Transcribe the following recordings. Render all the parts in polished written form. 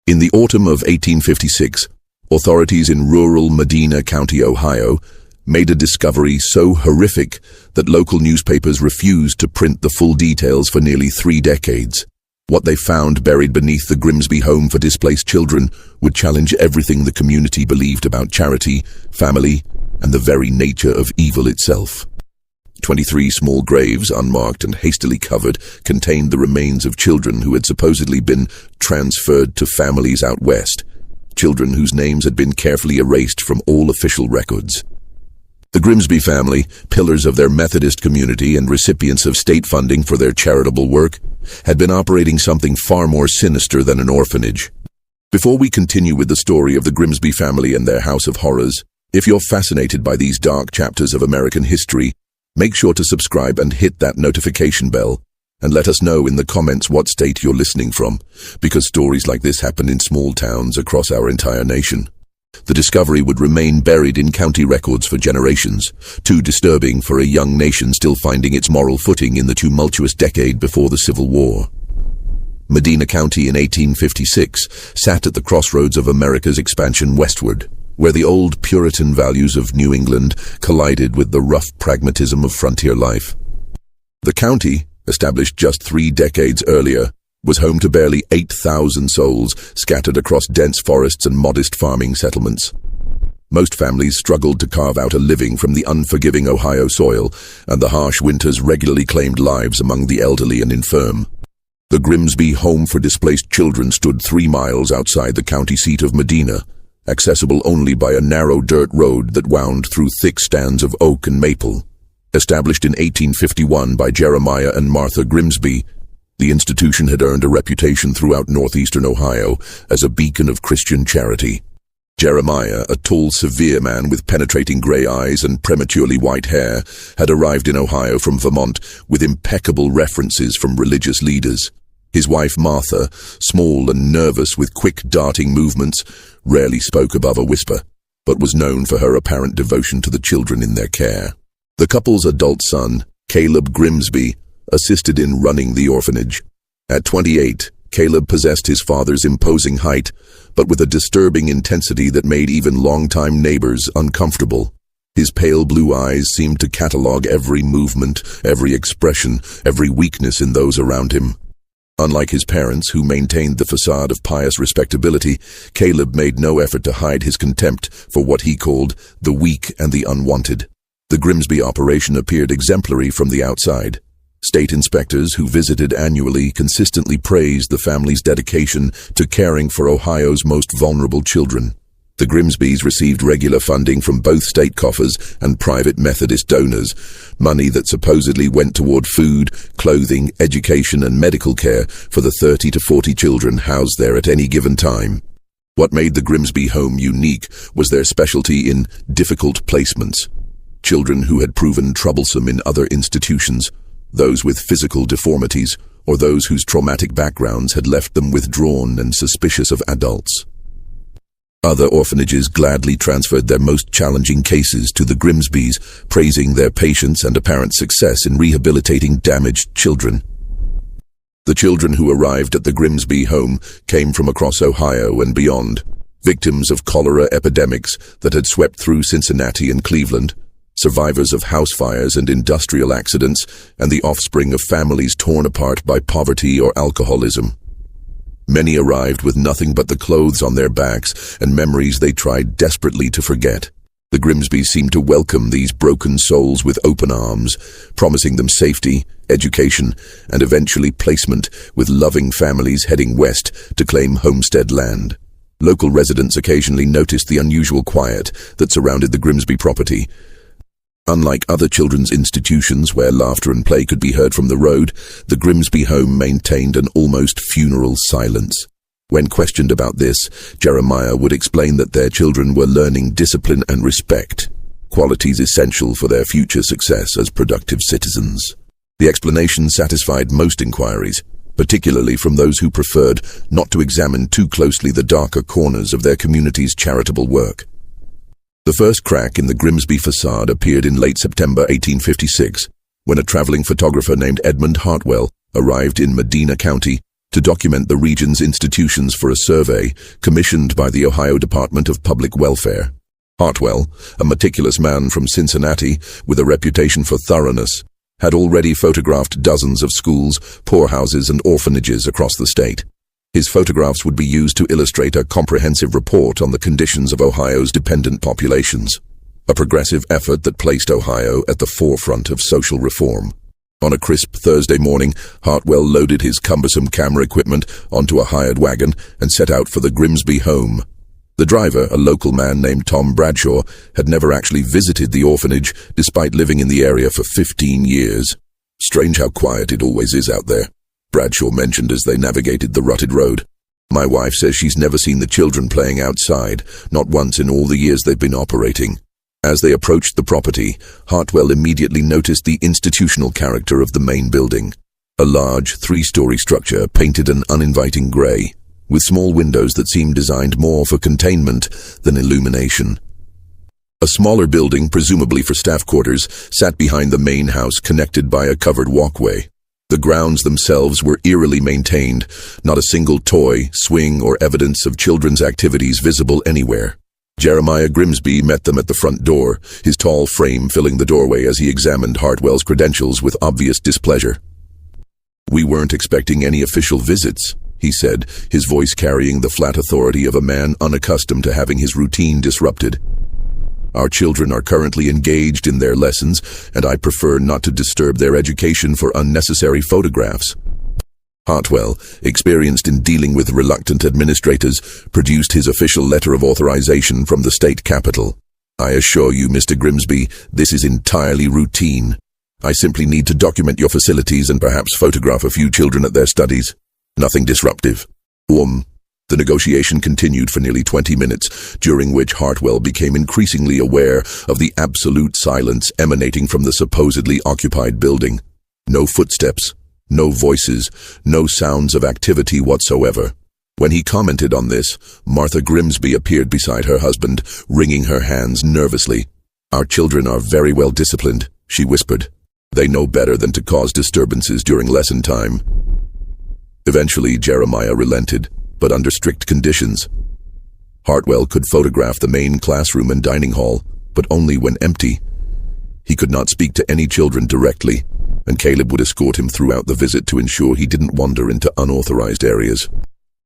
In the autumn of 1856, authorities in rural Medina County, Ohio, made a discovery so horrific that local newspapers refused to print the full details for nearly 3 decades. What they found buried beneath the Grimsby home for displaced children would challenge everything the community believed about charity, family, and the very nature of evil itself. 23 small graves, unmarked and hastily covered, contained the remains of children who had supposedly been transferred to families out west, children whose names had been carefully erased from all official records. The Grimsby family, pillars of their Methodist community and recipients of state funding for their charitable work, had been operating something far more sinister than an orphanage. Before we continue with the story of the Grimsby family and their house of horrors, if you're fascinated by these dark chapters of American history, make sure to subscribe and hit that notification bell, and let us know in the comments what state you're listening from, because stories like this happen in small towns across our entire nation. The discovery would remain buried in county records for generations, too disturbing for a young nation still finding its moral footing in the tumultuous decade before the Civil War. Medina County in 1856 sat at the crossroads of America's expansion westward, where the old Puritan values of New England collided with the rough pragmatism of frontier life. The county, established just 3 decades earlier, was home to barely 8,000 souls scattered across dense forests and modest farming settlements. Most families struggled to carve out a living from the unforgiving Ohio soil, and the harsh winters regularly claimed lives among the elderly and infirm. The Grimsby Home for Displaced Children stood 3 miles outside the county seat of Medina, accessible only by a narrow dirt road that wound through thick stands of oak and maple. Established in 1851 by Jeremiah and Martha Grimsby, the institution had earned a reputation throughout northeastern Ohio as a beacon of Christian charity. Jeremiah, a tall, severe man with penetrating gray eyes and prematurely white hair, had arrived in Ohio from Vermont with impeccable references from religious leaders. His wife Martha, small and nervous with quick darting movements, rarely spoke above a whisper, but was known for her apparent devotion to the children in their care. The couple's adult son, Caleb Grimsby, assisted in running the orphanage. At 28, Caleb possessed his father's imposing height, but with a disturbing intensity that made even longtime neighbors uncomfortable. His pale blue eyes seemed to catalog every movement, every expression, every weakness in those around him. Unlike his parents, who maintained the facade of pious respectability, Caleb made no effort to hide his contempt for what he called the weak and the unwanted. The Grimsby operation appeared exemplary from the outside. State inspectors who visited annually consistently praised the family's dedication to caring for Ohio's most vulnerable children. The Grimsbys received regular funding from both state coffers and private Methodist donors, money that supposedly went toward food, clothing, education, and medical care for the 30 to 40 children housed there at any given time. What made the Grimsby home unique was their specialty in difficult placements. Children who had proven troublesome in other institutions, those with physical deformities, or those whose traumatic backgrounds had left them withdrawn and suspicious of adults. Other orphanages gladly transferred their most challenging cases to the Grimsbys, praising their patience and apparent success in rehabilitating damaged children. The children who arrived at the Grimsby home came from across Ohio and beyond, victims of cholera epidemics that had swept through Cincinnati and Cleveland, survivors of house fires and industrial accidents, and the offspring of families torn apart by poverty or alcoholism. Many arrived with nothing but the clothes on their backs and memories they tried desperately to forget. The Grimsbys seemed to welcome these broken souls with open arms, promising them safety, education, and eventually placement with loving families heading west to claim homestead land. Local residents occasionally noticed the unusual quiet that surrounded the Grimsby property. Unlike other children's institutions where laughter and play could be heard from the road, the Grimsby home maintained an almost funeral silence. When questioned about this, Jeremiah would explain that their children were learning discipline and respect, qualities essential for their future success as productive citizens. The explanation satisfied most inquiries, particularly from those who preferred not to examine too closely the darker corners of their community's charitable work. The first crack in the Grimsby facade appeared in late September 1856, when a traveling photographer named Edmund Hartwell arrived in Medina County to document the region's institutions for a survey commissioned by the Ohio Department of Public Welfare. Hartwell, a meticulous man from Cincinnati with a reputation for thoroughness, had already photographed dozens of schools, poorhouses, and orphanages across the state. His photographs would be used to illustrate a comprehensive report on the conditions of Ohio's dependent populations, a progressive effort that placed Ohio at the forefront of social reform. On a crisp Thursday morning, Hartwell loaded his cumbersome camera equipment onto a hired wagon and set out for the Grimsby home. The driver, a local man named Tom Bradshaw, had never actually visited the orphanage despite living in the area for 15 years. "Strange how quiet it always is out there," Bradshaw mentioned as they navigated the rutted road. "My wife says she's never seen the children playing outside, not once in all the years they've been operating." As they approached the property, Hartwell immediately noticed the institutional character of the main building. A large, three-story structure painted an uninviting grey, with small windows that seemed designed more for containment than illumination. A smaller building, presumably for staff quarters, sat behind the main house connected by a covered walkway. The grounds themselves were eerily maintained, not a single toy, swing, or evidence of children's activities visible anywhere. Jeremiah Grimsby met them at the front door, his tall frame filling the doorway as he examined Hartwell's credentials with obvious displeasure. "We weren't expecting any official visits," he said, his voice carrying the flat authority of a man unaccustomed to having his routine disrupted. "Our children are currently engaged in their lessons, and I prefer not to disturb their education for unnecessary photographs." Hartwell, experienced in dealing with reluctant administrators, produced his official letter of authorization from the state capitol. "I assure you, Mr. Grimsby, this is entirely routine. I simply need to document your facilities and perhaps photograph a few children at their studies. Nothing disruptive." The negotiation continued for nearly 20 minutes, during which Hartwell became increasingly aware of the absolute silence emanating from the supposedly occupied building. No footsteps, no voices, no sounds of activity whatsoever. When he commented on this, Martha Grimsby appeared beside her husband, wringing her hands nervously. "Our children are very well disciplined," she whispered. "They know better than to cause disturbances during lesson time." Eventually, Jeremiah relented, but under strict conditions. Hartwell could photograph the main classroom and dining hall, but only when empty. He could not speak to any children directly, and Caleb would escort him throughout the visit to ensure he didn't wander into unauthorized areas.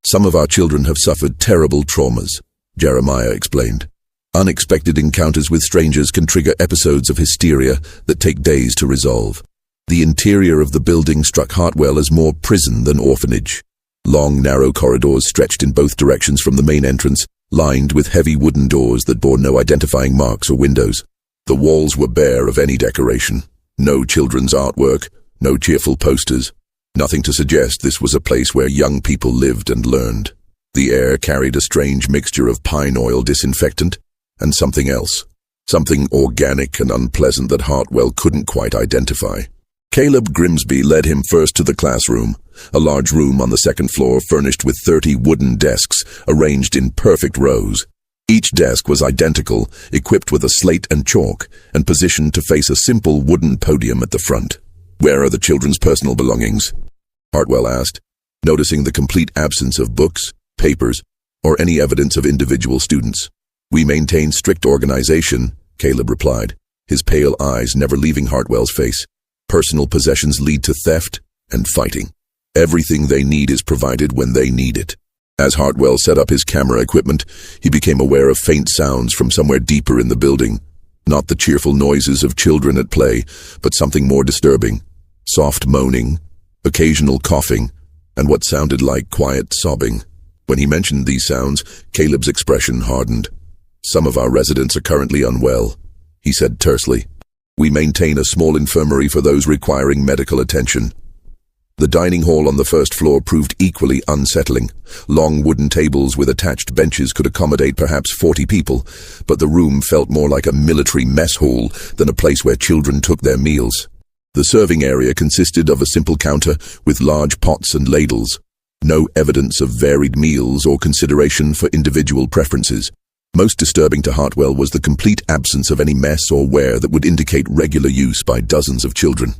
"Some of our children have suffered terrible traumas," Jeremiah explained. "Unexpected encounters with strangers can trigger episodes of hysteria that take days to resolve." The interior of the building struck Hartwell as more prison than orphanage. Long, narrow corridors stretched in both directions from the main entrance, lined with heavy wooden doors that bore no identifying marks or windows. The walls were bare of any decoration. No children's artwork, no cheerful posters. Nothing to suggest this was a place where young people lived and learned. The air carried a strange mixture of pine oil disinfectant and something else. Something organic and unpleasant that Hartwell couldn't quite identify. Caleb Grimsby led him first to the classroom, a large room on the second floor furnished with 30 wooden desks arranged in perfect rows. Each desk was identical, equipped with a slate and chalk, and positioned to face a simple wooden podium at the front. "Where are the children's personal belongings?" Hartwell asked, noticing the complete absence of books, papers, or any evidence of individual students. "We maintain strict organization," Caleb replied, his pale eyes never leaving Hartwell's face. "Personal possessions lead to theft and fighting. Everything they need is provided when they need it." As Hartwell set up his camera equipment, he became aware of faint sounds from somewhere deeper in the building. Not the cheerful noises of children at play, but something more disturbing. Soft moaning, occasional coughing, and what sounded like quiet sobbing. When he mentioned these sounds, Caleb's expression hardened. "Some of our residents are currently unwell," he said tersely. "We maintain a small infirmary for those requiring medical attention." The dining hall on the first floor proved equally unsettling. Long wooden tables with attached benches could accommodate perhaps 40 people, but the room felt more like a military mess hall than a place where children took their meals. The serving area consisted of a simple counter with large pots and ladles. No evidence of varied meals or consideration for individual preferences. Most disturbing to Hartwell was the complete absence of any mess or ware that would indicate regular use by dozens of children.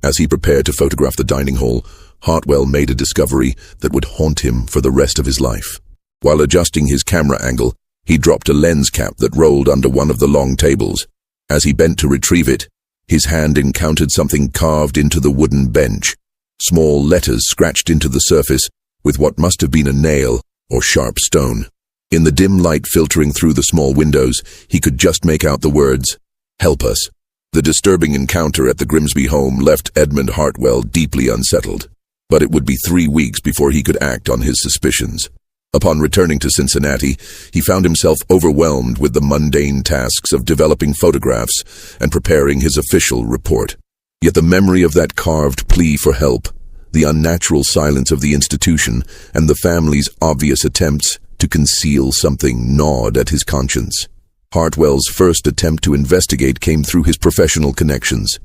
As he prepared to photograph the dining hall, Hartwell made a discovery that would haunt him for the rest of his life. While adjusting his camera angle, he dropped a lens cap that rolled under one of the long tables. As he bent to retrieve it, his hand encountered something carved into the wooden bench. Small letters scratched into the surface with what must have been a nail or sharp stone. In the dim light filtering through the small windows, he could just make out the words, "Help us." The disturbing encounter at the Grimsby home left Edmund Hartwell deeply unsettled, but it would be 3 weeks before he could act on his suspicions. Upon returning to Cincinnati, he found himself overwhelmed with the mundane tasks of developing photographs and preparing his official report. Yet the memory of that carved plea for help, the unnatural silence of the institution, and the family's obvious attempts to conceal something gnawed at his conscience. Hartwell's first attempt to investigate came through his professional connections.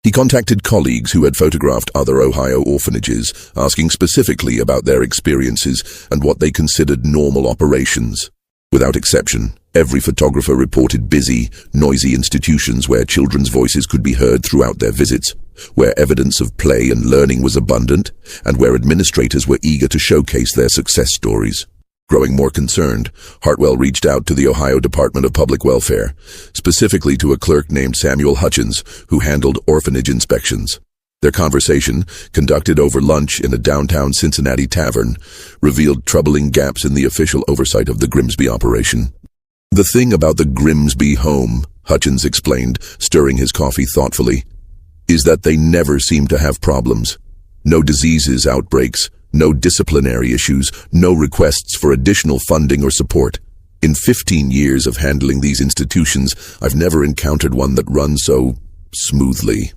He contacted colleagues who had photographed other Ohio orphanages, asking specifically about their experiences and what they considered normal operations. Without exception, every photographer reported busy, noisy institutions where children's voices could be heard throughout their visits, where evidence of play and learning was abundant, and where administrators were eager to showcase their success stories. Growing more concerned, Hartwell reached out to the Ohio Department of Public Welfare, specifically to a clerk named Samuel Hutchins, who handled orphanage inspections. Their conversation, conducted over lunch in a downtown Cincinnati tavern, revealed troubling gaps in the official oversight of the Grimsby operation. "The thing about the Grimsby home," Hutchins explained, stirring his coffee thoughtfully, "is that they never seem to have problems. No diseases outbreaks, no disciplinary issues, no requests for additional funding or support. In 15 years of handling these institutions, I've never encountered one that runs so smoothly."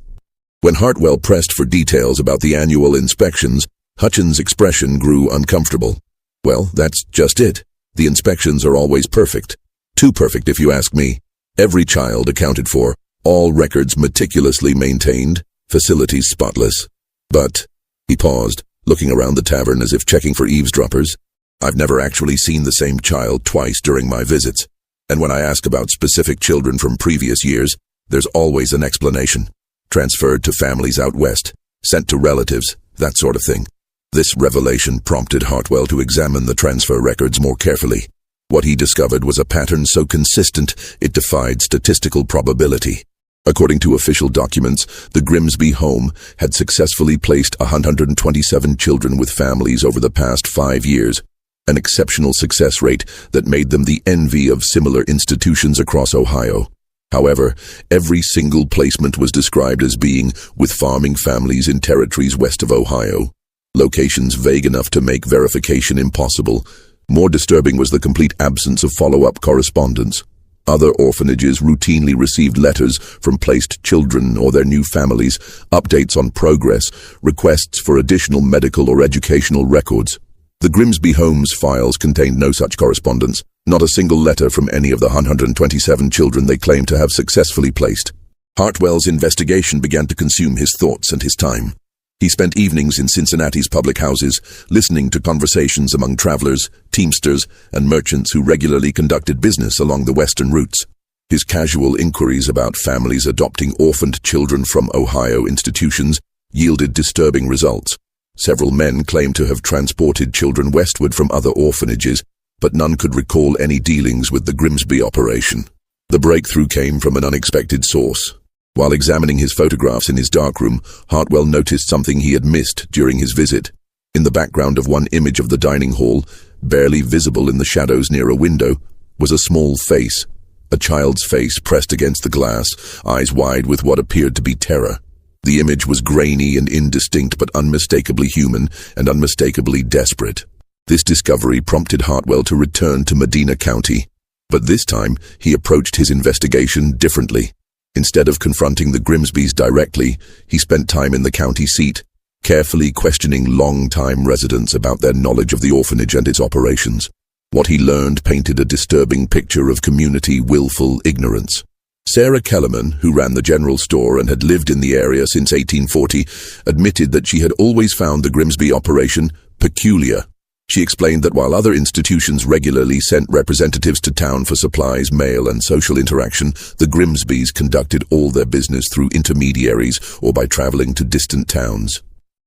When Hartwell pressed for details about the annual inspections, Hutchins' expression grew uncomfortable. "Well, that's just it. The inspections are always perfect. Too perfect, if you ask me. Every child accounted for, all records meticulously maintained, facilities spotless. But," he paused, looking around the tavern as if checking for eavesdroppers, "I've never actually seen the same child twice during my visits. And when I ask about specific children from previous years, there's always an explanation. Transferred to families out west, sent to relatives, that sort of thing." This revelation prompted Hartwell to examine the transfer records more carefully. What he discovered was a pattern so consistent it defied statistical probability. According to official documents, the Grimsby home had successfully placed 127 children with families over the past 5 years, an exceptional success rate that made them the envy of similar institutions across Ohio. However, every single placement was described as being with farming families in territories west of Ohio, locations vague enough to make verification impossible. More disturbing was the complete absence of follow-up correspondence. Other orphanages routinely received letters from placed children or their new families, updates on progress, requests for additional medical or educational records. The Grimsby home's files contained no such correspondence, not a single letter from any of the 127 children they claimed to have successfully placed. Hartwell's investigation began to consume his thoughts and his time. He spent evenings in Cincinnati's public houses, listening to conversations among travelers, teamsters, and merchants who regularly conducted business along the western routes. His casual inquiries about families adopting orphaned children from Ohio institutions yielded disturbing results. Several men claimed to have transported children westward from other orphanages, but none could recall any dealings with the Grimsby operation. The breakthrough came from an unexpected source. While examining his photographs in his darkroom, Hartwell noticed something he had missed during his visit. In the background of one image of the dining hall, barely visible in the shadows near a window, was a small face, a child's face pressed against the glass, eyes wide with what appeared to be terror. The image was grainy and indistinct, but unmistakably human and unmistakably desperate. This discovery prompted Hartwell to return to Medina County, but this time he approached his investigation differently. Instead of confronting the Grimsbys directly, he spent time in the county seat, carefully questioning long-time residents about their knowledge of the orphanage and its operations. What he learned painted a disturbing picture of community willful ignorance. Sarah Kellerman, who ran the general store and had lived in the area since 1840, admitted that she had always found the Grimsby operation peculiar. She explained that while other institutions regularly sent representatives to town for supplies, mail, and social interaction, the Grimsbys conducted all their business through intermediaries or by traveling to distant towns.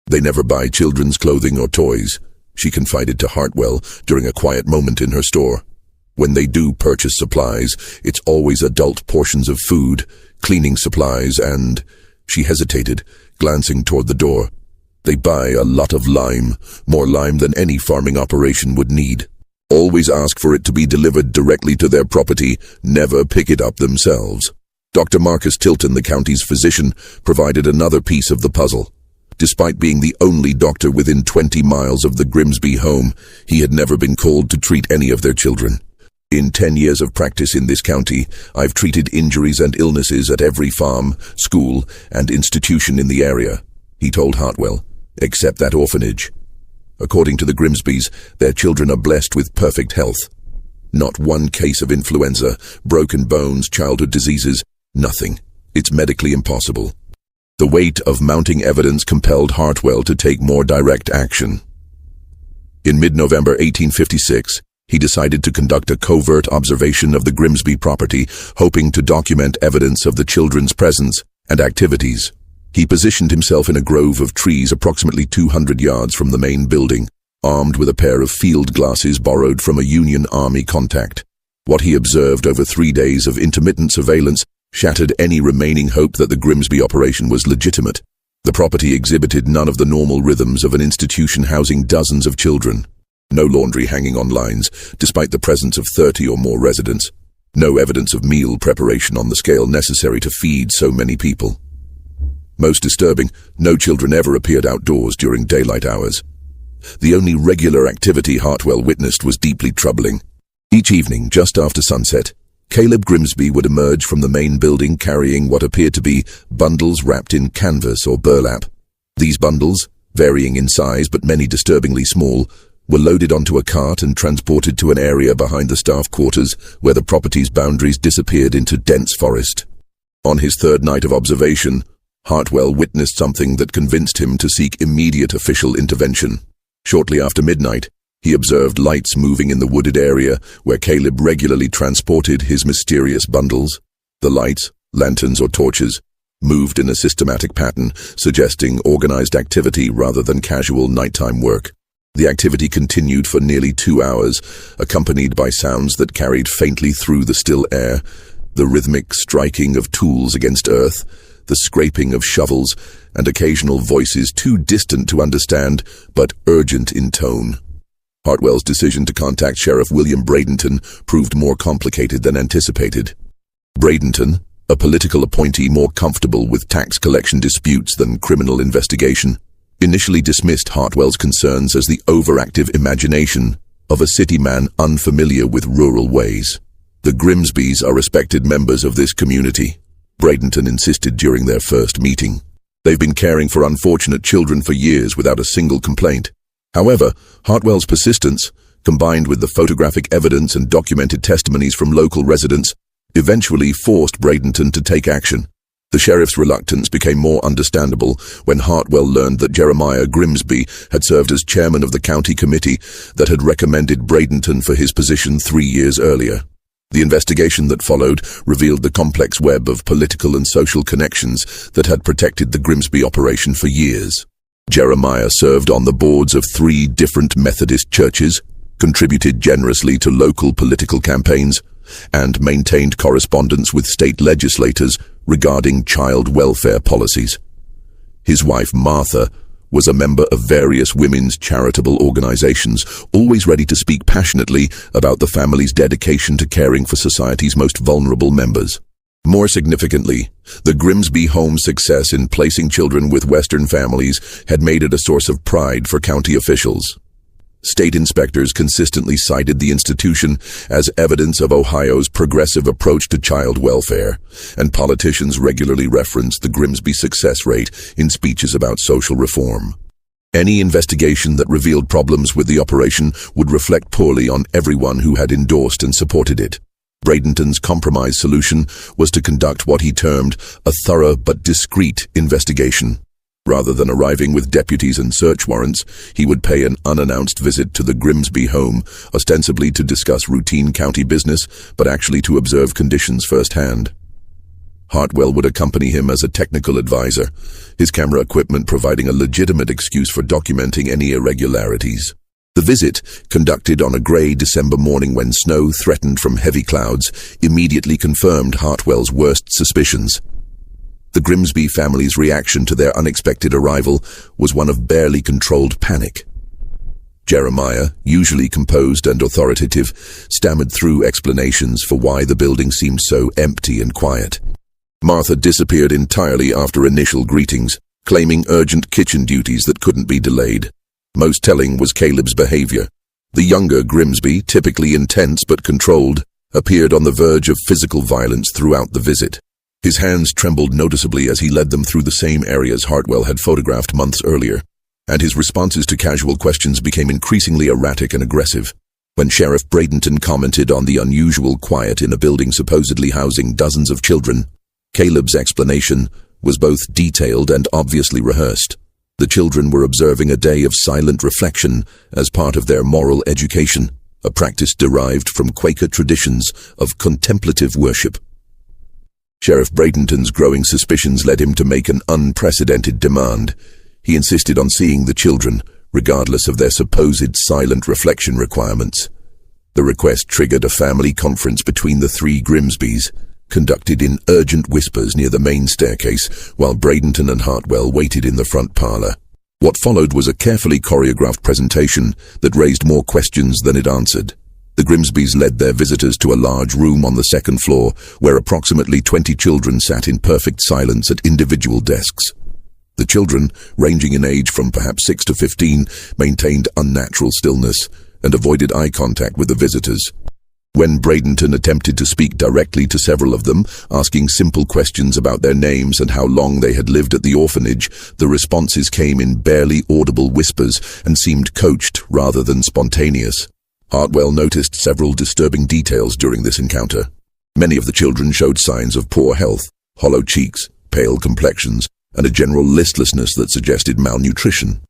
They never buy children's clothing or toys, she confided to Hartwell during a quiet moment in her store. When they do purchase supplies, it's always adult portions of food, cleaning supplies, and... She hesitated, glancing toward the door. They buy a lot of lime, more lime than any farming operation would need. Always ask for it to be delivered directly to their property, never pick it up themselves. Dr. Marcus Tilton, the county's physician, provided another piece of the puzzle. Despite being the only doctor within 20 miles of the Grimsby home, he had never been called to treat any of their children. In 10 years of practice in this county, I've treated injuries and illnesses at every farm, school, and institution in the area, he told Hartwell, except that orphanage. According to the Grimsbys, their children are blessed with perfect health. Not one case of influenza, broken bones, childhood diseases, nothing. It's medically impossible. The weight of mounting evidence compelled Hartwell to take more direct action. In mid-November 1856, he decided to conduct a covert observation of the Grimsby property, hoping to document evidence of the children's presence and activities. He positioned himself in a grove of trees approximately 200 yards from the main building, armed with a pair of field glasses borrowed from a Union Army contact. What he observed over 3 days of intermittent surveillance shattered any remaining hope that the Grimsby operation was legitimate. The property exhibited none of the normal rhythms of an institution housing dozens of children. No laundry hanging on lines, despite the presence of 30 or more residents. No evidence of meal preparation on the scale necessary to feed so many people. Most disturbing, no children ever appeared outdoors during daylight hours. The only regular activity Hartwell witnessed was deeply troubling. Each evening, just after sunset, Caleb Grimsby would emerge from the main building carrying what appeared to be bundles wrapped in canvas or burlap. These bundles, varying in size but many disturbingly small, were loaded onto a cart and transported to an area behind the staff quarters where the property's boundaries disappeared into dense forest. On his third night of observation, Hartwell witnessed something that convinced him to seek immediate official intervention. Shortly after midnight, he observed lights moving in the wooded area where Caleb regularly transported his mysterious bundles. The lights, lanterns or torches, moved in a systematic pattern, suggesting organized activity rather than casual nighttime work. The activity continued for nearly 2 hours, accompanied by sounds that carried faintly through the still air, the rhythmic striking of tools against earth, the scraping of shovels, and occasional voices too distant to understand, but urgent in tone. Hartwell's decision to contact Sheriff William Bradenton proved more complicated than anticipated. Bradenton, a political appointee more comfortable with tax collection disputes than criminal investigation, initially dismissed Hartwell's concerns as the overactive imagination of a city man unfamiliar with rural ways. The Grimsbys are respected members of this community, Bradenton insisted during their first meeting. They've been caring for unfortunate children for years without a single complaint. However, Hartwell's persistence, combined with the photographic evidence and documented testimonies from local residents, eventually forced Bradenton to take action. The sheriff's reluctance became more understandable when Hartwell learned that Jeremiah Grimsby had served as chairman of the county committee that had recommended Bradenton for his position 3 years earlier. The investigation that followed revealed the complex web of political and social connections that had protected the Grimsby operation for years. Jeremiah served on the boards of 3 different Methodist churches, contributed generously to local political campaigns, and maintained correspondence with state legislators regarding child welfare policies. His wife, Martha, was a member of various women's charitable organizations, always ready to speak passionately about the family's dedication to caring for society's most vulnerable members. More significantly, the Grimsby home's success in placing children with Western families had made it a source of pride for county officials. State inspectors consistently cited the institution as evidence of Ohio's progressive approach to child welfare, and politicians regularly referenced the Grimsby success rate in speeches about social reform. Any investigation that revealed problems with the operation would reflect poorly on everyone who had endorsed and supported it. Bradenton's compromise solution was to conduct what he termed a thorough but discreet investigation. Rather than arriving with deputies and search warrants, he would pay an unannounced visit to the Grimsby home, ostensibly to discuss routine county business, but actually to observe conditions firsthand. Hartwell would accompany him as a technical advisor, his camera equipment providing a legitimate excuse for documenting any irregularities. The visit, conducted on a grey December morning when snow threatened from heavy clouds, immediately confirmed Hartwell's worst suspicions. The Grimsby family's reaction to their unexpected arrival was one of barely controlled panic. Jeremiah, usually composed and authoritative, stammered through explanations for why the building seemed so empty and quiet. Martha disappeared entirely after initial greetings, claiming urgent kitchen duties that couldn't be delayed. Most telling was Caleb's behavior. The younger Grimsby, typically intense but controlled, appeared on the verge of physical violence throughout the visit. His hands trembled noticeably as he led them through the same areas Hartwell had photographed months earlier, and his responses to casual questions became increasingly erratic and aggressive. When Sheriff Bradenton commented on the unusual quiet in a building supposedly housing dozens of children, Caleb's explanation was both detailed and obviously rehearsed. The children were observing a day of silent reflection as part of their moral education, a practice derived from Quaker traditions of contemplative worship. Sheriff Bradenton's growing suspicions led him to make an unprecedented demand. He insisted on seeing the children, regardless of their supposed silent reflection requirements. The request triggered a family conference between the three Grimsbys, conducted in urgent whispers near the main staircase, while Bradenton and Hartwell waited in the front parlor. What followed was a carefully choreographed presentation that raised more questions than it answered. The Grimsbys led their visitors to a large room on the second floor, where approximately 20 children sat in perfect silence at individual desks. The children, ranging in age from perhaps 6 to 15, maintained unnatural stillness and avoided eye contact with the visitors. When Bradenton attempted to speak directly to several of them, asking simple questions about their names and how long they had lived at the orphanage, the responses came in barely audible whispers and seemed coached rather than spontaneous. Hartwell noticed several disturbing details during this encounter. Many of the children showed signs of poor health, hollow cheeks, pale complexions, and a general listlessness that suggested malnutrition.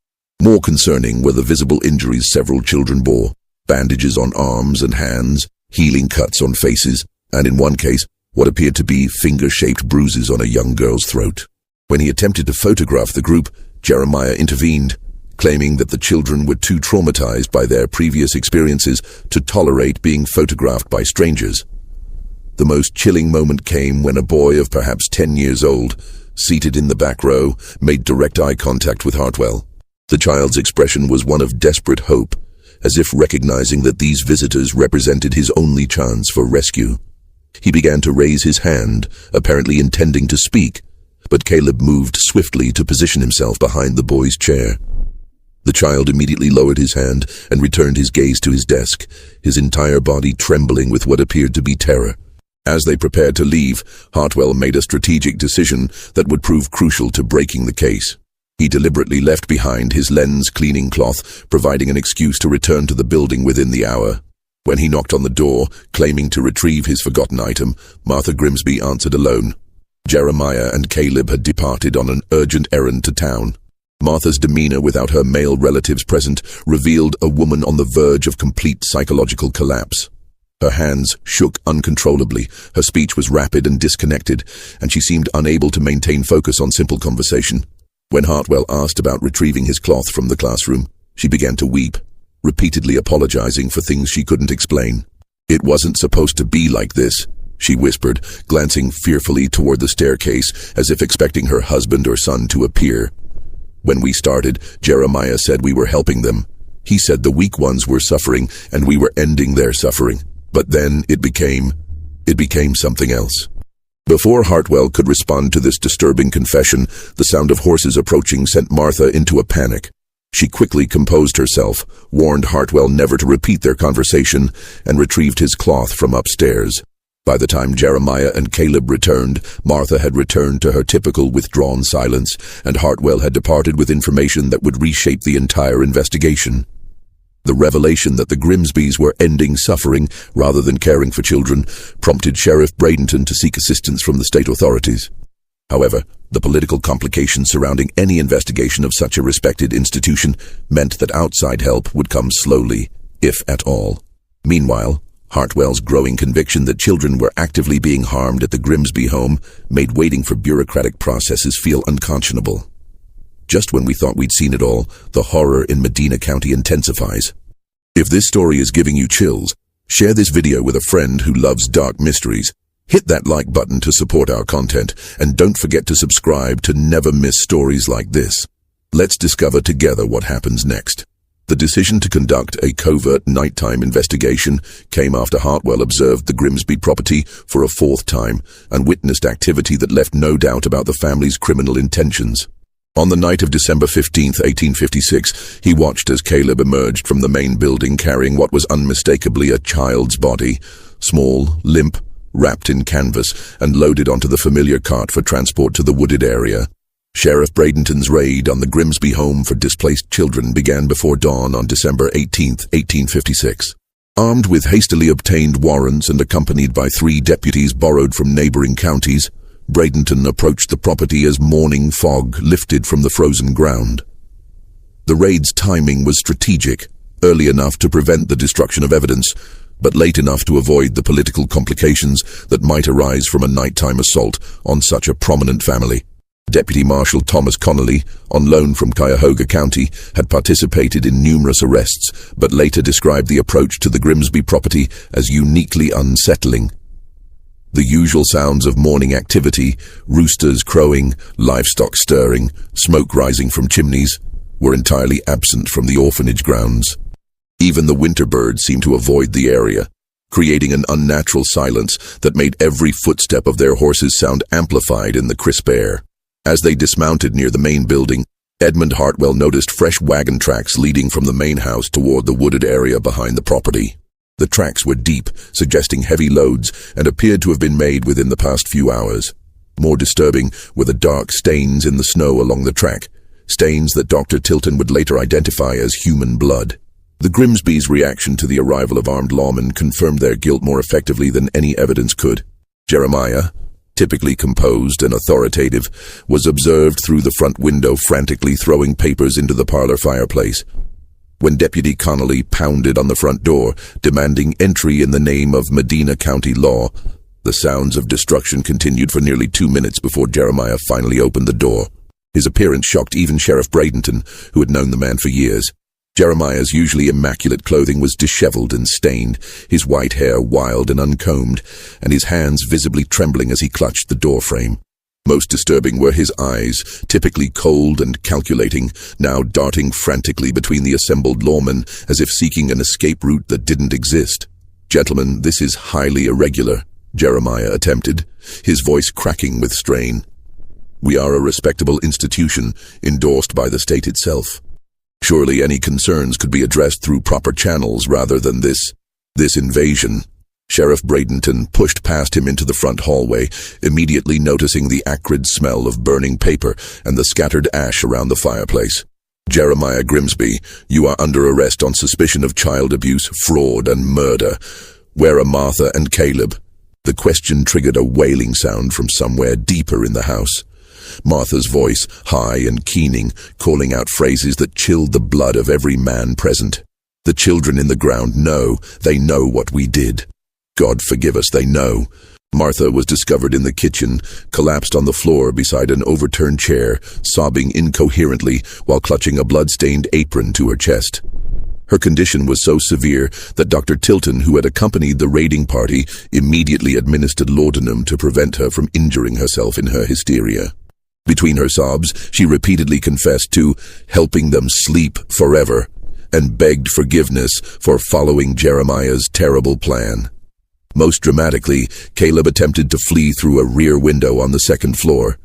More concerning were the visible injuries several children bore: bandages on arms and hands, healing cuts on faces, and in one case, what appeared to be finger-shaped bruises on a young girl's throat. When he attempted to photograph the group, Jeremiah intervened, claiming that the children were too traumatized by their previous experiences to tolerate being photographed by strangers. The most chilling moment came when a boy of perhaps 10 years old, seated in the back row, made direct eye contact with Hartwell. The child's expression was one of desperate hope, as if recognizing that these visitors represented his only chance for rescue. He began to raise his hand, apparently intending to speak, but Caleb moved swiftly to position himself behind the boy's chair. The child immediately lowered his hand and returned his gaze to his desk, his entire body trembling with what appeared to be terror. As they prepared to leave, Hartwell made a strategic decision that would prove crucial to breaking the case. He deliberately left behind his lens cleaning cloth, providing an excuse to return to the building within the hour. When he knocked on the door, claiming to retrieve his forgotten item, Martha Grimsby answered alone. Jeremiah and Caleb had departed on an urgent errand to town. Martha's demeanor without her male relatives present revealed a woman on the verge of complete psychological collapse. Her hands shook uncontrollably, her speech was rapid and disconnected, and she seemed unable to maintain focus on simple conversation. When Hartwell asked about retrieving his cloth from the classroom, she began to weep, repeatedly apologizing for things she couldn't explain. "It wasn't supposed to be like this," she whispered, glancing fearfully toward the staircase as if expecting her husband or son to appear. "When we started, Jeremiah said we were helping them. He said the weak ones were suffering and we were ending their suffering. But then it became something else." Before Hartwell could respond to this disturbing confession, the sound of horses approaching sent Martha into a panic. She quickly composed herself, warned Hartwell never to repeat their conversation, and retrieved his cloth from upstairs. By the time Jeremiah and Caleb returned, Martha had returned to her typical withdrawn silence, and Hartwell had departed with information that would reshape the entire investigation. The revelation that the Grimsbys were ending suffering rather than caring for children prompted Sheriff Bradenton to seek assistance from the state authorities. However, the political complications surrounding any investigation of such a respected institution meant that outside help would come slowly, if at all. Meanwhile, Hartwell's growing conviction that children were actively being harmed at the Grimsby home made waiting for bureaucratic processes feel unconscionable. Just when we thought we'd seen it all, the horror in Medina County intensifies. If this story is giving you chills, share this video with a friend who loves dark mysteries. Hit that like button to support our content, and don't forget to subscribe to never miss stories like this. Let's discover together what happens next. The decision to conduct a covert nighttime investigation came after Hartwell observed the Grimsby property for a fourth time and witnessed activity that left no doubt about the family's criminal intentions. On the night of December 15, 1856, he watched as Caleb emerged from the main building carrying what was unmistakably a child's body, small, limp, wrapped in canvas, and loaded onto the familiar cart for transport to the wooded area. Sheriff Bradenton's raid on the Grimsby home for displaced children began before dawn on December 18, 1856. Armed with hastily obtained warrants and accompanied by 3 deputies borrowed from neighboring counties, Bradenton approached the property as morning fog lifted from the frozen ground. The raid's timing was strategic, early enough to prevent the destruction of evidence, but late enough to avoid the political complications that might arise from a nighttime assault on such a prominent family. Deputy Marshal Thomas Connolly, on loan from Cuyahoga County, had participated in numerous arrests, but later described the approach to the Grimsby property as uniquely unsettling. The usual sounds of morning activity, roosters crowing, livestock stirring, smoke rising from chimneys, were entirely absent from the orphanage grounds. Even the winter birds seemed to avoid the area, creating an unnatural silence that made every footstep of their horses sound amplified in the crisp air. As they dismounted near the main building, Edmund Hartwell noticed fresh wagon tracks leading from the main house toward the wooded area behind the property. The tracks were deep, suggesting heavy loads, and appeared to have been made within the past few hours. More disturbing were the dark stains in the snow along the track, stains that Dr. Tilton would later identify as human blood. The Grimsbys' reaction to the arrival of armed lawmen confirmed their guilt more effectively than any evidence could. Jeremiah, typically composed and authoritative, was observed through the front window frantically throwing papers into the parlor fireplace. When Deputy Connolly pounded on the front door, demanding entry in the name of Medina County law, the sounds of destruction continued for nearly 2 minutes before Jeremiah finally opened the door. His appearance shocked even Sheriff Bradenton, who had known the man for years. Jeremiah's usually immaculate clothing was disheveled and stained, his white hair wild and uncombed, and his hands visibly trembling as he clutched the doorframe. Most disturbing were his eyes, typically cold and calculating, now darting frantically between the assembled lawmen as if seeking an escape route that didn't exist. "Gentlemen, this is highly irregular," Jeremiah attempted, his voice cracking with strain. "We are a respectable institution, endorsed by the state itself. Surely any concerns could be addressed through proper channels rather than this invasion." Sheriff Bradenton pushed past him into the front hallway, immediately noticing the acrid smell of burning paper and the scattered ash around the fireplace. "Jeremiah Grimsby, you are under arrest on suspicion of child abuse, fraud, and murder. Where are Martha and Caleb?" The question triggered a wailing sound from somewhere deeper in the house. Martha's voice, high and keening, calling out phrases that chilled the blood of every man present. "The children in the ground know, they know what we did. God forgive us, they know." Martha was discovered in the kitchen, collapsed on the floor beside an overturned chair, sobbing incoherently while clutching a blood-stained apron to her chest. Her condition was so severe that Dr. Tilton, who had accompanied the raiding party, immediately administered laudanum to prevent her from injuring herself in her hysteria. Between her sobs, she repeatedly confessed to helping them sleep forever and begged forgiveness for following Jeremiah's terrible plan. Most dramatically, Caleb attempted to flee through a rear window on the second floor.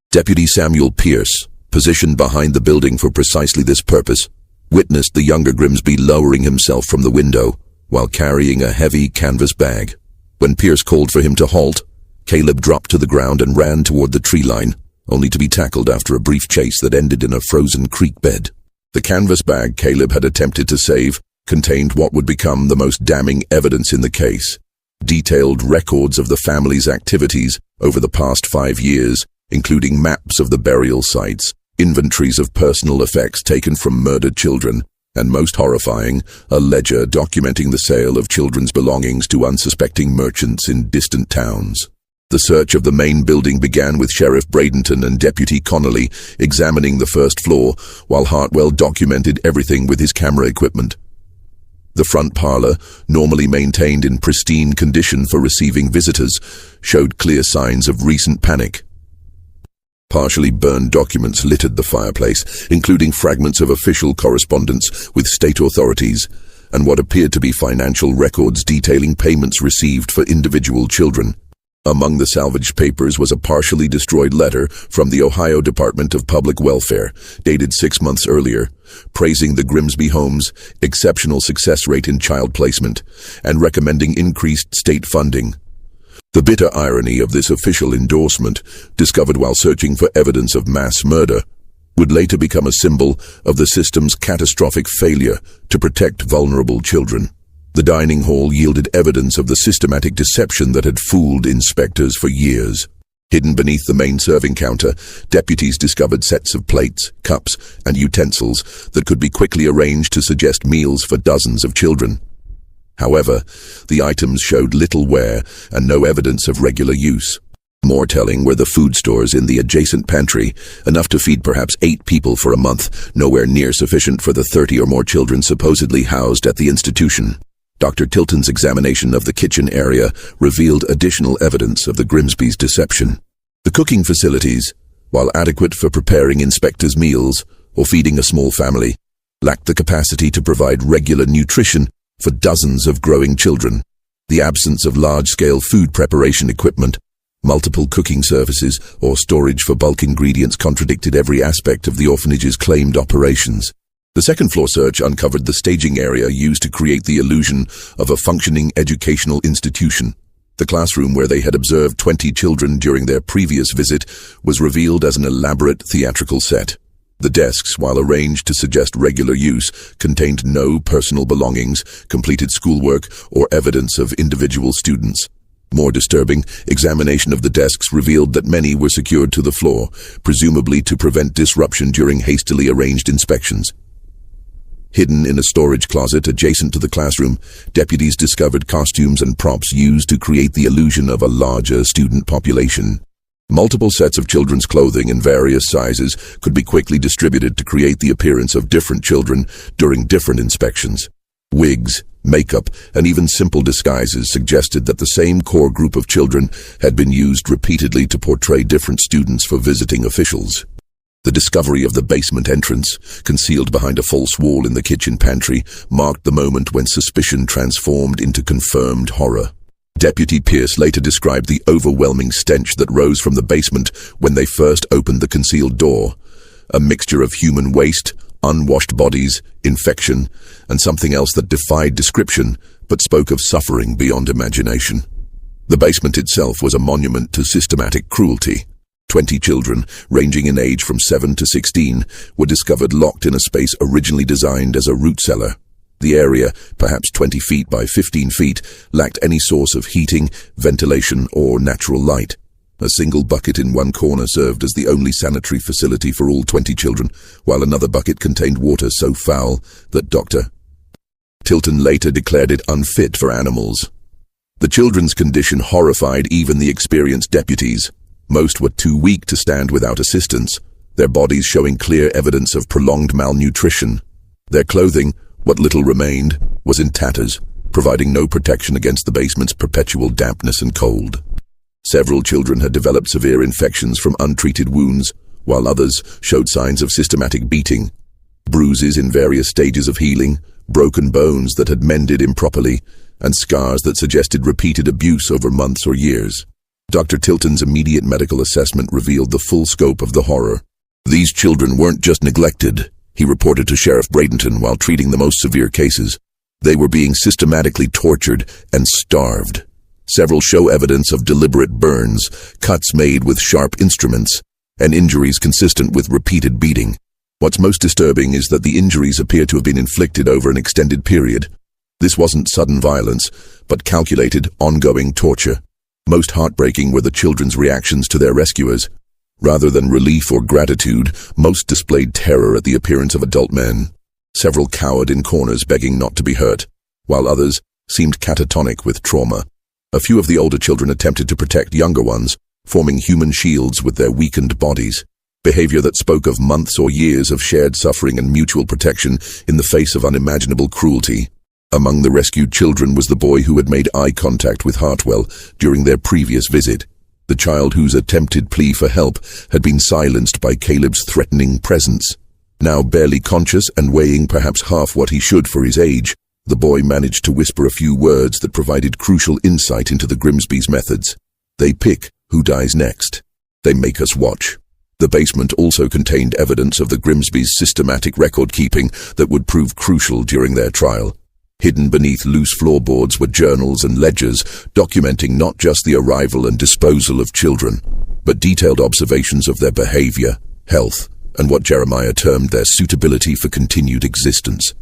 Deputy Samuel Pierce, positioned behind the building for precisely this purpose, witnessed the younger Grimsby lowering himself from the window while carrying a heavy canvas bag. When Pierce called for him to halt, Caleb dropped to the ground and ran toward the tree line, only to be tackled after a brief chase that ended in a frozen creek bed. The canvas bag Caleb had attempted to save contained what would become the most damning evidence in the case: detailed records of the family's activities over the past 5 years, including maps of the burial sites, inventories of personal effects taken from murdered children, And most horrifying, a ledger documenting the sale of children's belongings to unsuspecting merchants in distant towns. The search of the main building began with Sheriff Bradenton and Deputy Connolly examining the first floor, while Hartwell documented everything with his camera equipment. The front parlor, normally maintained in pristine condition for receiving visitors, showed clear signs of recent panic. Partially burned documents littered the fireplace, including fragments of official correspondence with state authorities and what appeared to be financial records detailing payments received for individual children. Among the salvaged papers was a partially destroyed letter from the Ohio Department of Public Welfare, dated 6 months earlier, praising the Grimsby home's exceptional success rate in child placement and recommending increased state funding. The bitter irony of this official endorsement, discovered while searching for evidence of mass murder, would later become a symbol of the system's catastrophic failure to protect vulnerable children. The dining hall yielded evidence of the systematic deception that had fooled inspectors for years. Hidden beneath the main serving counter, deputies discovered sets of plates, cups, and utensils that could be quickly arranged to suggest meals for dozens of children. However, the items showed little wear and no evidence of regular use. More telling were the food stores in the adjacent pantry, enough to feed perhaps 8 people for a month, nowhere near sufficient for the 30 or more children supposedly housed at the institution. Dr. Tilton's examination of the kitchen area revealed additional evidence of the Grimsby's deception. The cooking facilities, while adequate for preparing inspectors' meals or feeding a small family, lacked the capacity to provide regular nutrition for dozens of growing children. The absence of large-scale food preparation equipment, multiple cooking services, or storage for bulk ingredients contradicted every aspect of the orphanage's claimed operations. The second-floor search uncovered the staging area used to create the illusion of a functioning educational institution. The classroom where they had observed 20 children during their previous visit was revealed as an elaborate theatrical set. The desks, while arranged to suggest regular use, contained no personal belongings, completed schoolwork, or evidence of individual students. More disturbing, examination of the desks revealed that many were secured to the floor, presumably to prevent disruption during hastily arranged inspections. Hidden in a storage closet adjacent to the classroom, deputies discovered costumes and props used to create the illusion of a larger student population. Multiple sets of children's clothing in various sizes could be quickly distributed to create the appearance of different children during different inspections. Wigs, makeup, and even simple disguises suggested that the same core group of children had been used repeatedly to portray different students for visiting officials. The discovery of the basement entrance, concealed behind a false wall in the kitchen pantry, marked the moment when suspicion transformed into confirmed horror. Deputy Pierce later described the overwhelming stench that rose from the basement when they first opened the concealed door, a mixture of human waste, unwashed bodies, infection, and something else that defied description but spoke of suffering beyond imagination. The basement itself was a monument to systematic cruelty. 20 children, ranging in age from 7 to 16, were discovered locked in a space originally designed as a root cellar. The area, perhaps 20 feet by 15 feet, lacked any source of heating, ventilation, or natural light. A single bucket in one corner served as the only sanitary facility for all 20 children, while another bucket contained water so foul that Dr. Tilton later declared it unfit for animals. The children's condition horrified even the experienced deputies. Most were too weak to stand without assistance, their bodies showing clear evidence of prolonged malnutrition. Their clothing, what little remained, was in tatters, providing no protection against the basement's perpetual dampness and cold. Several children had developed severe infections from untreated wounds, while others showed signs of systematic beating, bruises in various stages of healing, broken bones that had mended improperly, and scars that suggested repeated abuse over months or years. Dr. Tilton's immediate medical assessment revealed the full scope of the horror. These children weren't just neglected, he reported to Sheriff Bradenton while treating the most severe cases. They were being systematically tortured and starved. Several show evidence of deliberate burns, cuts made with sharp instruments, and injuries consistent with repeated beating. What's most disturbing is that the injuries appear to have been inflicted over an extended period. This wasn't sudden violence, but calculated, ongoing torture. Most heartbreaking were the children's reactions to their rescuers. Rather than relief or gratitude, most displayed terror at the appearance of adult men. Several cowered in corners begging not to be hurt, while others seemed catatonic with trauma. A few of the older children attempted to protect younger ones, forming human shields with their weakened bodies, behavior that spoke of months or years of shared suffering and mutual protection in the face of unimaginable cruelty. Among the rescued children was the boy who had made eye contact with Hartwell during their previous visit, the child whose attempted plea for help had been silenced by Caleb's threatening presence. Now barely conscious and weighing perhaps half what he should for his age, the boy managed to whisper a few words that provided crucial insight into the Grimsby's methods. They pick who dies next. They make us watch. The basement also contained evidence of the Grimsby's systematic record-keeping that would prove crucial during their trial. Hidden beneath loose floorboards were journals and ledgers documenting not just the arrival and disposal of children, but detailed observations of their behavior, health, and what Jeremiah termed their suitability for continued existence.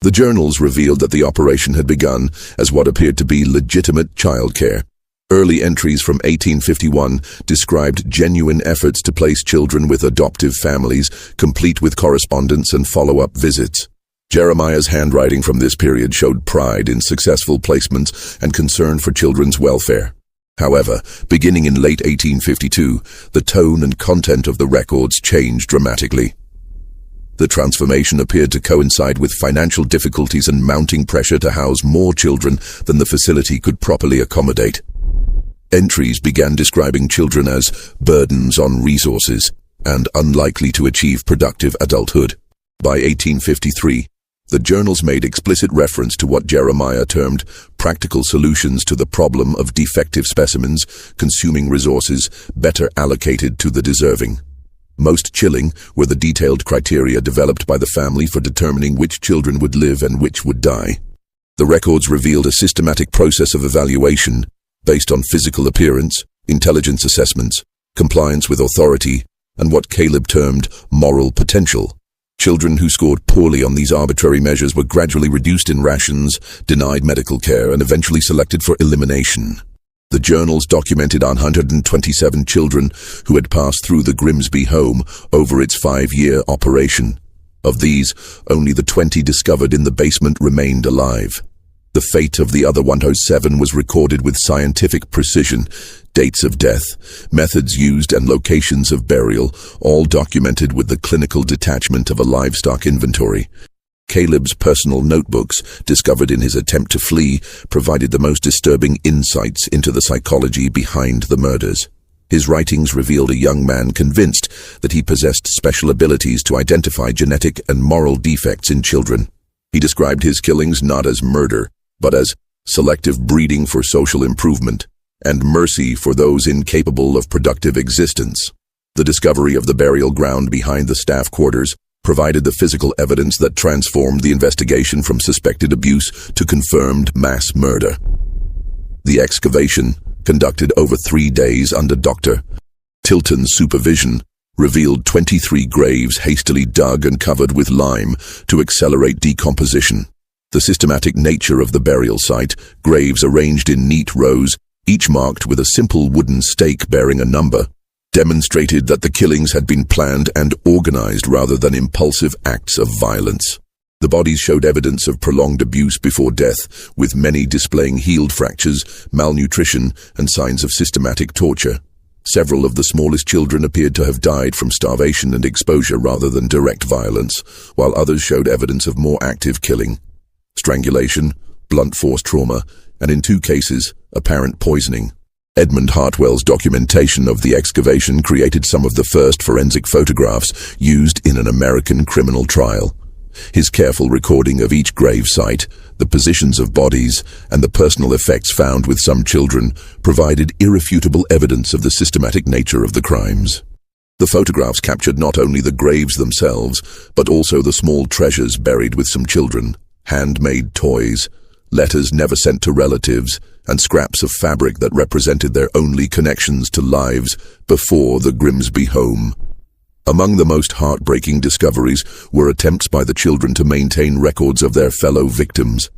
The journals revealed that the operation had begun as what appeared to be legitimate childcare. Early entries from 1851 described genuine efforts to place children with adoptive families, complete with correspondence and follow-up visits. Jeremiah's handwriting from this period showed pride in successful placements and concern for children's welfare. However, beginning in late 1852, the tone and content of the records changed dramatically. The transformation appeared to coincide with financial difficulties and mounting pressure to house more children than the facility could properly accommodate. Entries began describing children as burdens on resources and unlikely to achieve productive adulthood. By 1853, the journals made explicit reference to what Jeremiah termed practical solutions to the problem of defective specimens consuming resources better allocated to the deserving. Most chilling were the detailed criteria developed by the family for determining which children would live and which would die. The records revealed a systematic process of evaluation based on physical appearance, intelligence assessments, compliance with authority, and what Caleb termed moral potential. Children who scored poorly on these arbitrary measures were gradually reduced in rations, denied medical care, and eventually selected for elimination. The journals documented 127 children who had passed through the Grimsby home over its 5-year operation. Of these, only the 20 discovered in the basement remained alive. The fate of the other 107 was recorded with scientific precision. Dates of death, methods used, and locations of burial, all documented with the clinical detachment of a livestock inventory. Caleb's personal notebooks, discovered in his attempt to flee, provided the most disturbing insights into the psychology behind the murders. His writings revealed a young man convinced that he possessed special abilities to identify genetic and moral defects in children. He described his killings not as murder, but as selective breeding for social improvement and mercy for those incapable of productive existence. The discovery of the burial ground behind the staff quarters provided the physical evidence that transformed the investigation from suspected abuse to confirmed mass murder. The excavation, conducted over 3 days under Dr. Tilton's supervision, revealed 23 graves hastily dug and covered with lime to accelerate decomposition. The systematic nature of the burial site, graves arranged in neat rows, each marked with a simple wooden stake bearing a number, demonstrated that the killings had been planned and organized rather than impulsive acts of violence. The bodies showed evidence of prolonged abuse before death, with many displaying healed fractures, malnutrition, and signs of systematic torture. Several of the smallest children appeared to have died from starvation and exposure rather than direct violence, while others showed evidence of more active killing. Strangulation, blunt force trauma, and in 2 cases, apparent poisoning. Edmund Hartwell's documentation of the excavation created some of the first forensic photographs used in an American criminal trial. His careful recording of each grave site, the positions of bodies, and the personal effects found with some children provided irrefutable evidence of the systematic nature of the crimes. The photographs captured not only the graves themselves, but also the small treasures buried with some children, handmade toys, letters never sent to relatives, and scraps of fabric that represented their only connections to lives before the Grimsby home. Among the most heartbreaking discoveries were attempts by the children to maintain records of their fellow victims.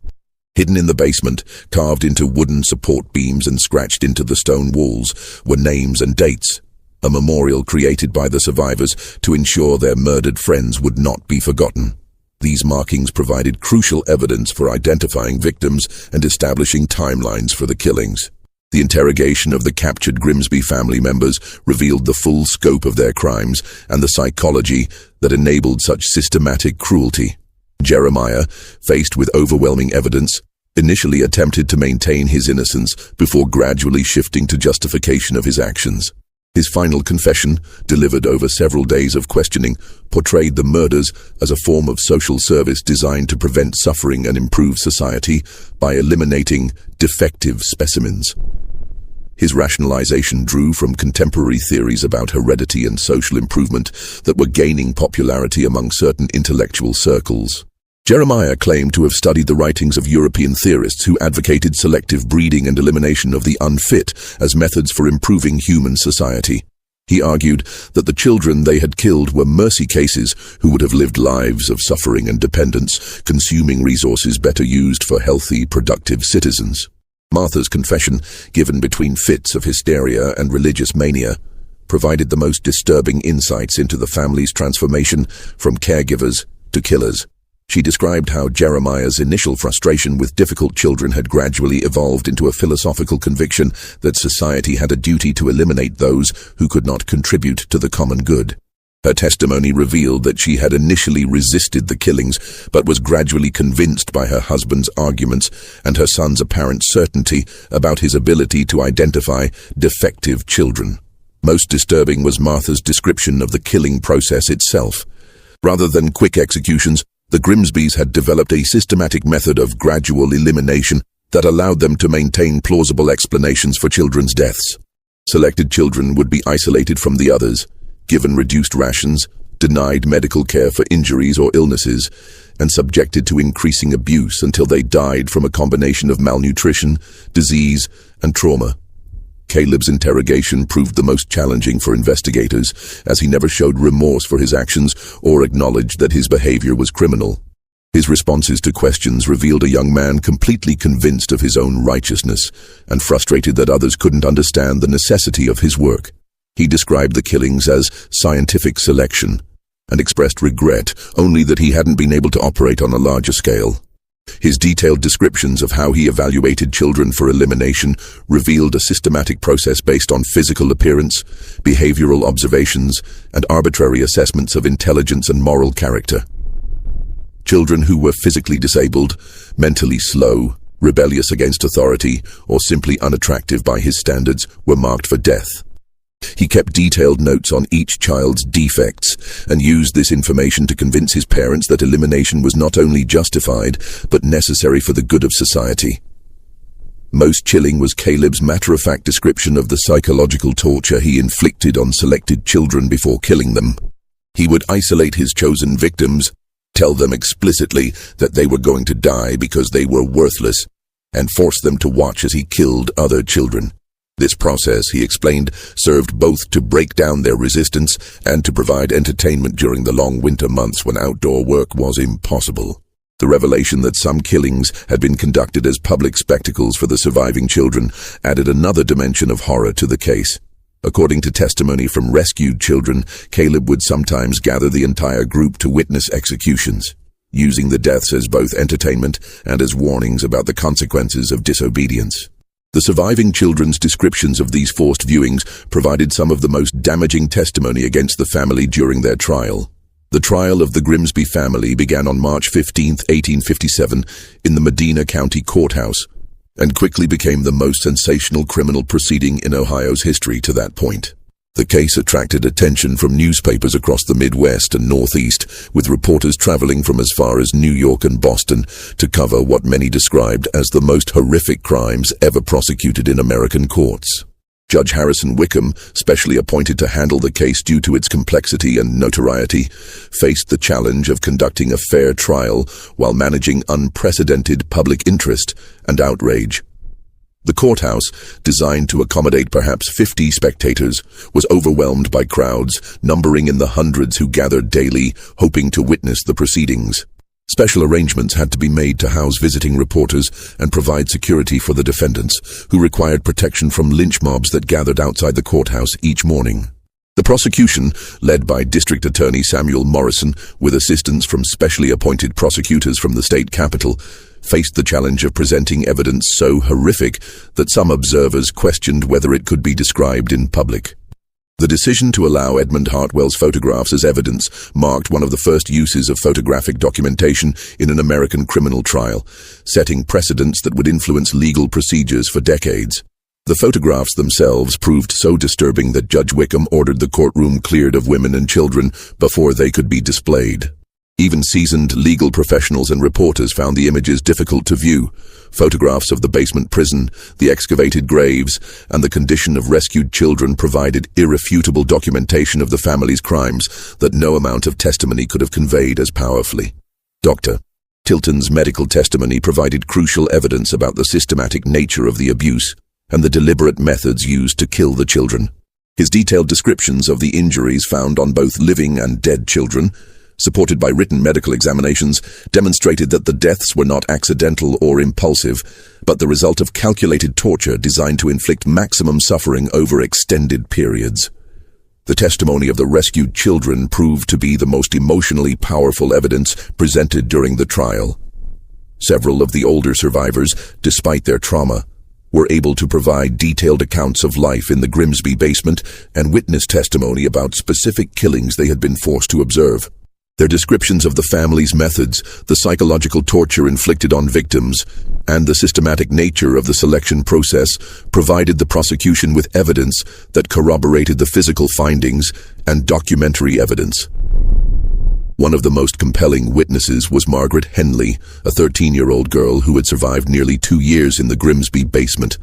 Hidden in the basement, carved into wooden support beams and scratched into the stone walls, were names and dates, a memorial created by the survivors to ensure their murdered friends would not be forgotten. These markings provided crucial evidence for identifying victims and establishing timelines for the killings. The interrogation of the captured Grimsby family members revealed the full scope of their crimes and the psychology that enabled such systematic cruelty. Jeremiah, faced with overwhelming evidence, initially attempted to maintain his innocence before gradually shifting to justification of his actions. His final confession, delivered over several days of questioning, portrayed the murders as a form of social service designed to prevent suffering and improve society by eliminating defective specimens. His rationalization drew from contemporary theories about heredity and social improvement that were gaining popularity among certain intellectual circles. Jeremiah claimed to have studied the writings of European theorists who advocated selective breeding and elimination of the unfit as methods for improving human society. He argued that the children they had killed were mercy cases who would have lived lives of suffering and dependence, consuming resources better used for healthy, productive citizens. Martha's confession, given between fits of hysteria and religious mania, provided the most disturbing insights into the family's transformation from caregivers to killers. She described how Jeremiah's initial frustration with difficult children had gradually evolved into a philosophical conviction that society had a duty to eliminate those who could not contribute to the common good. Her testimony revealed that she had initially resisted the killings, but was gradually convinced by her husband's arguments and her son's apparent certainty about his ability to identify defective children. Most disturbing was Martha's description of the killing process itself. Rather than quick executions, the Grimsbys had developed a systematic method of gradual elimination that allowed them to maintain plausible explanations for children's deaths. Selected children would be isolated from the others, given reduced rations, denied medical care for injuries or illnesses, and subjected to increasing abuse until they died from a combination of malnutrition, disease, and trauma. Caleb's interrogation proved the most challenging for investigators, as he never showed remorse for his actions or acknowledged that his behavior was criminal. His responses to questions revealed a young man completely convinced of his own righteousness and frustrated that others couldn't understand the necessity of his work. He described the killings as scientific selection and expressed regret only that he hadn't been able to operate on a larger scale. His detailed descriptions of how he evaluated children for elimination revealed a systematic process based on physical appearance, behavioral observations, and arbitrary assessments of intelligence and moral character. Children who were physically disabled, mentally slow, rebellious against authority, or simply unattractive by his standards were marked for death. He kept detailed notes on each child's defects and used this information to convince his parents that elimination was not only justified, but necessary for the good of society. Most chilling was Caleb's matter-of-fact description of the psychological torture he inflicted on selected children before killing them. He would isolate his chosen victims, tell them explicitly that they were going to die because they were worthless, and force them to watch as he killed other children. This process, he explained, served both to break down their resistance and to provide entertainment during the long winter months when outdoor work was impossible. The revelation that some killings had been conducted as public spectacles for the surviving children added another dimension of horror to the case. According to testimony from rescued children, Caleb would sometimes gather the entire group to witness executions, using the deaths as both entertainment and as warnings about the consequences of disobedience. The surviving children's descriptions of these forced viewings provided some of the most damaging testimony against the family during their trial. The trial of the Grimsby family began on March 15, 1857, in the Medina County Courthouse, and quickly became the most sensational criminal proceeding in Ohio's history to that point. The case attracted attention from newspapers across the Midwest and Northeast, with reporters traveling from as far as New York and Boston to cover what many described as the most horrific crimes ever prosecuted in American courts. Judge Harrison Wickham, specially appointed to handle the case due to its complexity and notoriety, faced the challenge of conducting a fair trial while managing unprecedented public interest and outrage. The courthouse, designed to accommodate perhaps 50 spectators, was overwhelmed by crowds numbering in the hundreds who gathered daily, hoping to witness the proceedings. Special arrangements had to be made to house visiting reporters and provide security for the defendants, who required protection from lynch mobs that gathered outside the courthouse each morning. The prosecution, led by District Attorney Samuel Morrison with assistance from specially appointed prosecutors from the state capitol, faced the challenge of presenting evidence so horrific that some observers questioned whether it could be described in public. The decision to allow Edmund Hartwell's photographs as evidence marked one of the first uses of photographic documentation in an American criminal trial, setting precedents that would influence legal procedures for decades. The photographs themselves proved so disturbing that Judge Wickham ordered the courtroom cleared of women and children before they could be displayed. Even seasoned legal professionals and reporters found the images difficult to view. Photographs of the basement prison, the excavated graves, and the condition of rescued children provided irrefutable documentation of the family's crimes that no amount of testimony could have conveyed as powerfully. Dr. Tilton's medical testimony provided crucial evidence about the systematic nature of the abuse and the deliberate methods used to kill the children. His detailed descriptions of the injuries found on both living and dead children, supported by written medical examinations, demonstrated that the deaths were not accidental or impulsive, but the result of calculated torture designed to inflict maximum suffering over extended periods. The testimony of the rescued children proved to be the most emotionally powerful evidence presented during the trial. Several of the older survivors, despite their trauma, were able to provide detailed accounts of life in the Grimsby basement and witness testimony about specific killings they had been forced to observe. Their descriptions of the family's methods, the psychological torture inflicted on victims, and the systematic nature of the selection process provided the prosecution with evidence that corroborated the physical findings and documentary evidence. One of the most compelling witnesses was Margaret Henley, a 13-year-old girl who had survived nearly 2 years in the Grimsby basement.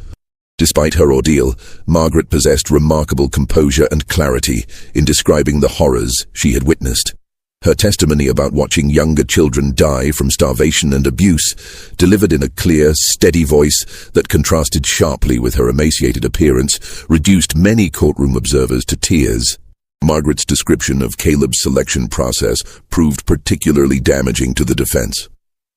Despite her ordeal, Margaret possessed remarkable composure and clarity in describing the horrors she had witnessed. Her testimony about watching younger children die from starvation and abuse, delivered in a clear, steady voice that contrasted sharply with her emaciated appearance, reduced many courtroom observers to tears. Margaret's description of Caleb's selection process proved particularly damaging to the defense.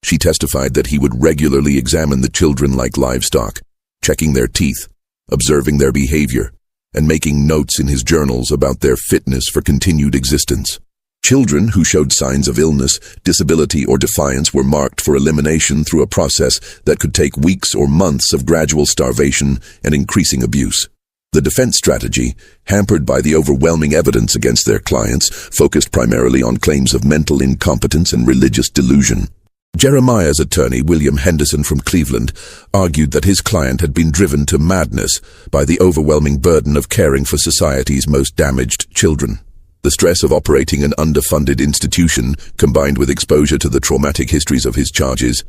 She testified that he would regularly examine the children like livestock, checking their teeth, observing their behavior, and making notes in his journals about their fitness for continued existence. Children who showed signs of illness, disability, or defiance were marked for elimination through a process that could take weeks or months of gradual starvation and increasing abuse. The defense strategy, hampered by the overwhelming evidence against their clients, focused primarily on claims of mental incompetence and religious delusion. Jeremiah's attorney, William Henderson from Cleveland, argued that his client had been driven to madness by the overwhelming burden of caring for society's most damaged children. The stress of operating an underfunded institution, combined with exposure to the traumatic histories of his charges,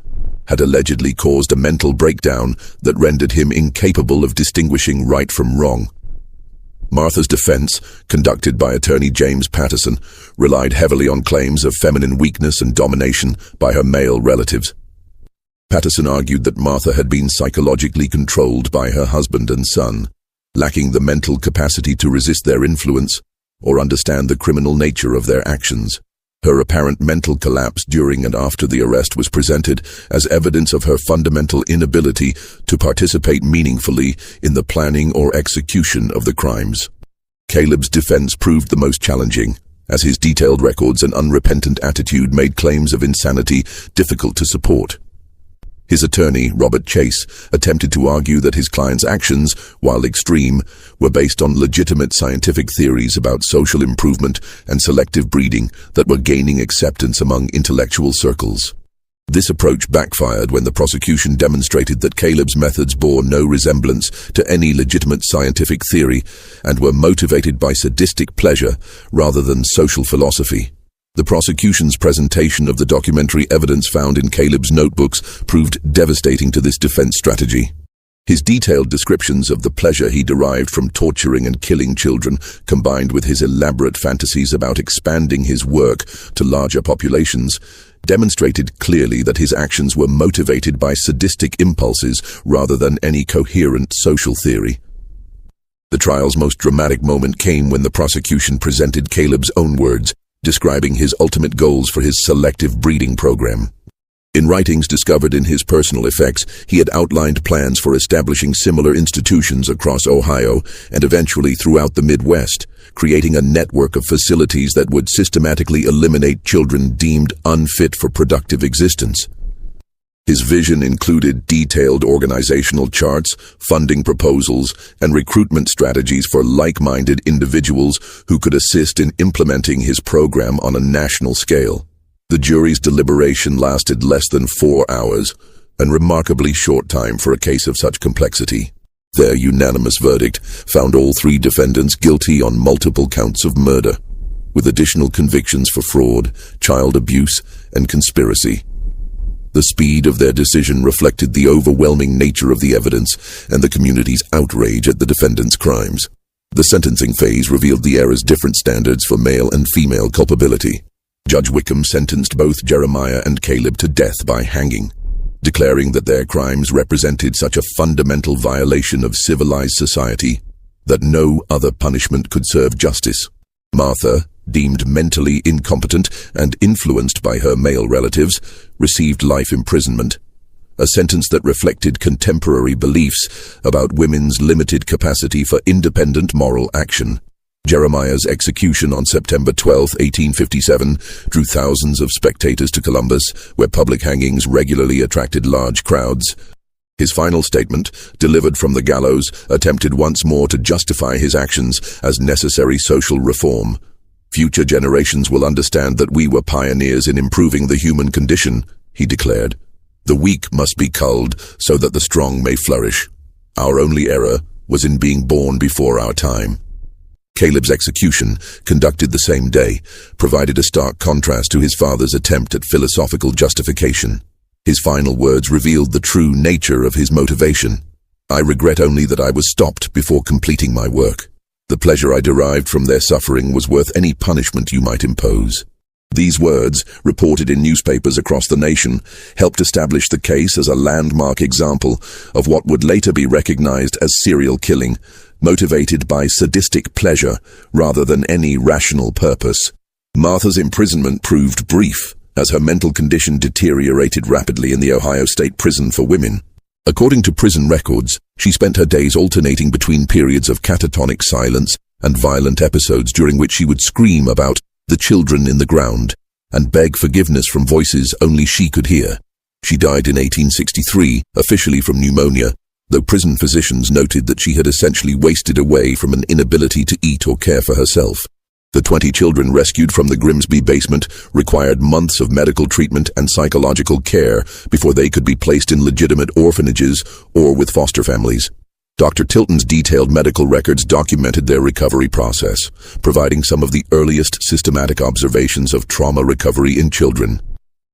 had allegedly caused a mental breakdown that rendered him incapable of distinguishing right from wrong. Martha's defense, conducted by attorney James Patterson, relied heavily on claims of feminine weakness and domination by her male relatives. Patterson argued that Martha had been psychologically controlled by her husband and son, lacking the mental capacity to resist their influence or understand the criminal nature of their actions. Her apparent mental collapse during and after the arrest was presented as evidence of her fundamental inability to participate meaningfully in the planning or execution of the crimes. Caleb's defense proved the most challenging, as his detailed records and unrepentant attitude made claims of insanity difficult to support. His attorney, Robert Chase, attempted to argue that his client's actions, while extreme, were based on legitimate scientific theories about social improvement and selective breeding that were gaining acceptance among intellectual circles. This approach backfired when the prosecution demonstrated that Caleb's methods bore no resemblance to any legitimate scientific theory and were motivated by sadistic pleasure rather than social philosophy. The prosecution's presentation of the documentary evidence found in Caleb's notebooks proved devastating to this defense strategy. His detailed descriptions of the pleasure he derived from torturing and killing children, combined with his elaborate fantasies about expanding his work to larger populations, demonstrated clearly that his actions were motivated by sadistic impulses rather than any coherent social theory. The trial's most dramatic moment came when the prosecution presented Caleb's own words, describing his ultimate goals for his selective breeding program. In writings discovered in his personal effects, he had outlined plans for establishing similar institutions across Ohio and eventually throughout the Midwest, creating a network of facilities that would systematically eliminate children deemed unfit for productive existence. His vision included detailed organizational charts, funding proposals, and recruitment strategies for like-minded individuals who could assist in implementing his program on a national scale. The jury's deliberation lasted less than 4 hours, a remarkably short time for a case of such complexity. Their unanimous verdict found all 3 defendants guilty on multiple counts of murder, with additional convictions for fraud, child abuse, and conspiracy. The speed of their decision reflected the overwhelming nature of the evidence and the community's outrage at the defendants' crimes. The sentencing phase revealed the era's different standards for male and female culpability. Judge Wickham sentenced both Jeremiah and Caleb to death by hanging, declaring that their crimes represented such a fundamental violation of civilized society that no other punishment could serve justice. Martha, deemed mentally incompetent and influenced by her male relatives, received life imprisonment, a sentence that reflected contemporary beliefs about women's limited capacity for independent moral action. Jeremiah's execution on September 12, 1857, drew thousands of spectators to Columbus, where public hangings regularly attracted large crowds. His final statement, delivered from the gallows, attempted once more to justify his actions as necessary social reform. "Future generations will understand that we were pioneers in improving the human condition," he declared. "The weak must be culled so that the strong may flourish. Our only error was in being born before our time." Caleb's execution, conducted the same day, provided a stark contrast to his father's attempt at philosophical justification. His final words revealed the true nature of his motivation. "I regret only that I was stopped before completing my work. The pleasure I derived from their suffering was worth any punishment you might impose." These words, reported in newspapers across the nation, helped establish the case as a landmark example of what would later be recognized as serial killing, motivated by sadistic pleasure rather than any rational purpose. Martha's imprisonment proved brief, as her mental condition deteriorated rapidly in the Ohio State Prison for Women. According to prison records, she spent her days alternating between periods of catatonic silence and violent episodes during which she would scream about the children in the ground and beg forgiveness from voices only she could hear. She died in 1863, officially from pneumonia, though prison physicians noted that she had essentially wasted away from an inability to eat or care for herself. The 20 children rescued from the Grimsby basement required months of medical treatment and psychological care before they could be placed in legitimate orphanages or with foster families. Dr. Tilton's detailed medical records documented their recovery process, providing some of the earliest systematic observations of trauma recovery in children.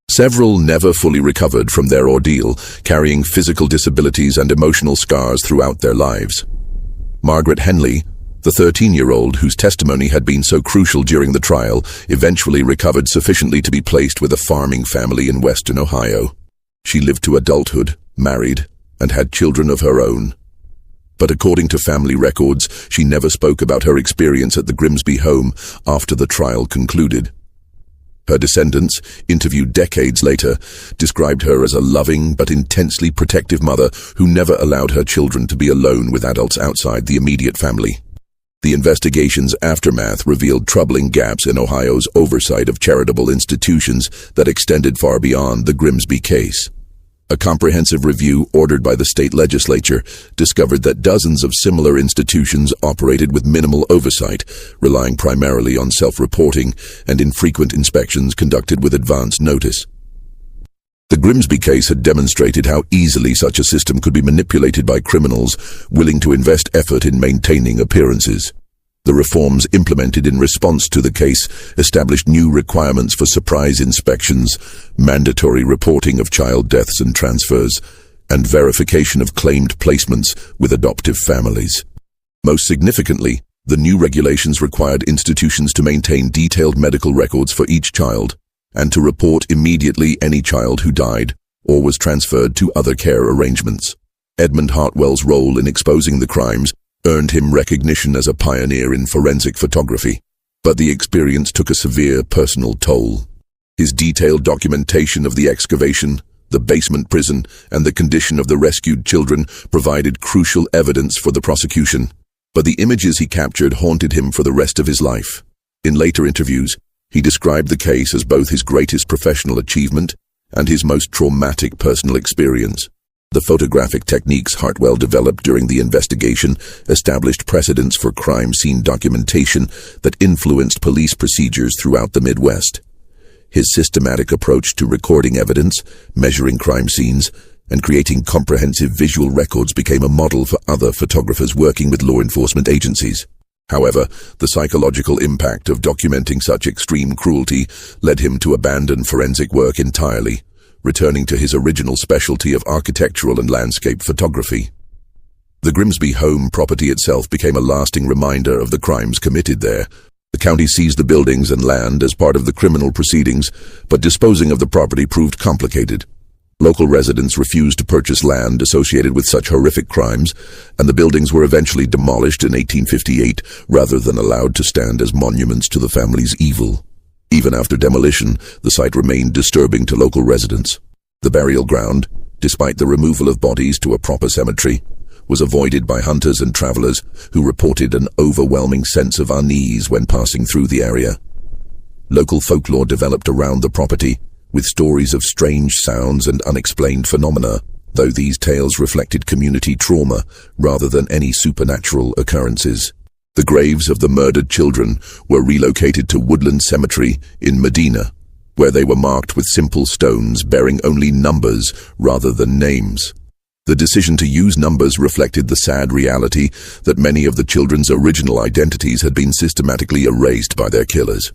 Several never fully recovered from their ordeal, carrying physical disabilities and emotional scars throughout their lives. Margaret Henley, the 13-year-old whose testimony had been so crucial during the trial, eventually recovered sufficiently to be placed with a farming family in western Ohio. She lived to adulthood, married, and had children of her own. But according to family records, she never spoke about her experience at the Grimsby home after the trial concluded. Her descendants, interviewed decades later, described her as a loving but intensely protective mother who never allowed her children to be alone with adults outside the immediate family. The investigation's aftermath revealed troubling gaps in Ohio's oversight of charitable institutions that extended far beyond the Grimsby case. A comprehensive review ordered by the state legislature discovered that dozens of similar institutions operated with minimal oversight, relying primarily on self-reporting and infrequent inspections conducted with advance notice. The Grimsby case had demonstrated how easily such a system could be manipulated by criminals willing to invest effort in maintaining appearances. The reforms implemented in response to the case established new requirements for surprise inspections, mandatory reporting of child deaths and transfers, and verification of claimed placements with adoptive families. Most significantly, the new regulations required institutions to maintain detailed medical records for each child, and to report immediately any child who died or was transferred to other care arrangements. Edmund Hartwell's role in exposing the crimes earned him recognition as a pioneer in forensic photography, but the experience took a severe personal toll. His detailed documentation of the excavation, the basement prison, and the condition of the rescued children provided crucial evidence for the prosecution, but the images he captured haunted him for the rest of his life. In later interviews, he described the case as both his greatest professional achievement and his most traumatic personal experience. The photographic techniques Hartwell developed during the investigation established precedents for crime scene documentation that influenced police procedures throughout the Midwest. His systematic approach to recording evidence, measuring crime scenes, and creating comprehensive visual records became a model for other photographers working with law enforcement agencies. However, the psychological impact of documenting such extreme cruelty led him to abandon forensic work entirely, returning to his original specialty of architectural and landscape photography. The Grimsby home property itself became a lasting reminder of the crimes committed there. The county seized the buildings and land as part of the criminal proceedings, but disposing of the property proved complicated. Local residents refused to purchase land associated with such horrific crimes, and the buildings were eventually demolished in 1858 rather than allowed to stand as monuments to the family's evil. Even after demolition, the site remained disturbing to local residents. The burial ground, despite the removal of bodies to a proper cemetery, was avoided by hunters and travelers who reported an overwhelming sense of unease when passing through the area. Local folklore developed around the property, with stories of strange sounds and unexplained phenomena, though these tales reflected community trauma rather than any supernatural occurrences. The graves of the murdered children were relocated to Woodland Cemetery in Medina, where they were marked with simple stones bearing only numbers rather than names. The decision to use numbers reflected the sad reality that many of the children's original identities had been systematically erased by their killers.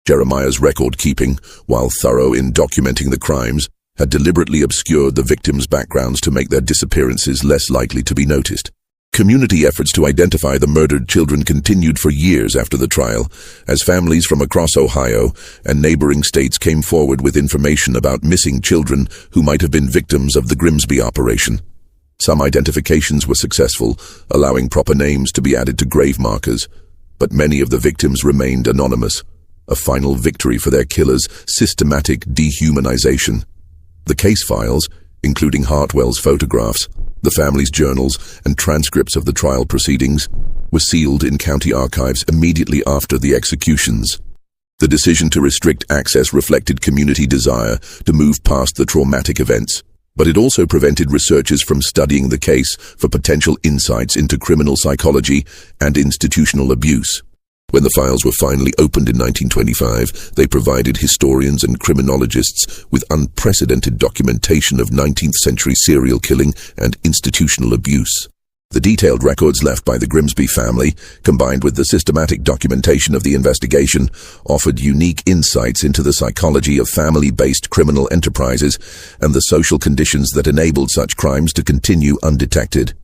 Jeremiah's record-keeping, while thorough in documenting the crimes, had deliberately obscured the victims' backgrounds to make their disappearances less likely to be noticed. Community efforts to identify the murdered children continued for years after the trial, as families from across Ohio and neighboring states came forward with information about missing children who might have been victims of the Grimsby operation. Some identifications were successful, allowing proper names to be added to grave markers, but many of the victims remained anonymous, a final victory for their killers' systematic dehumanization. The case files, including Hartwell's photographs, the family's journals, and transcripts of the trial proceedings, were sealed in county archives immediately after the executions. The decision to restrict access reflected community desire to move past the traumatic events, but it also prevented researchers from studying the case for potential insights into criminal psychology and institutional abuse. When the files were finally opened in 1925, they provided historians and criminologists with unprecedented documentation of 19th-century serial killing and institutional abuse. The detailed records left by the Grimsby family, combined with the systematic documentation of the investigation, offered unique insights into the psychology of family-based criminal enterprises and the social conditions that enabled such crimes to continue undetected.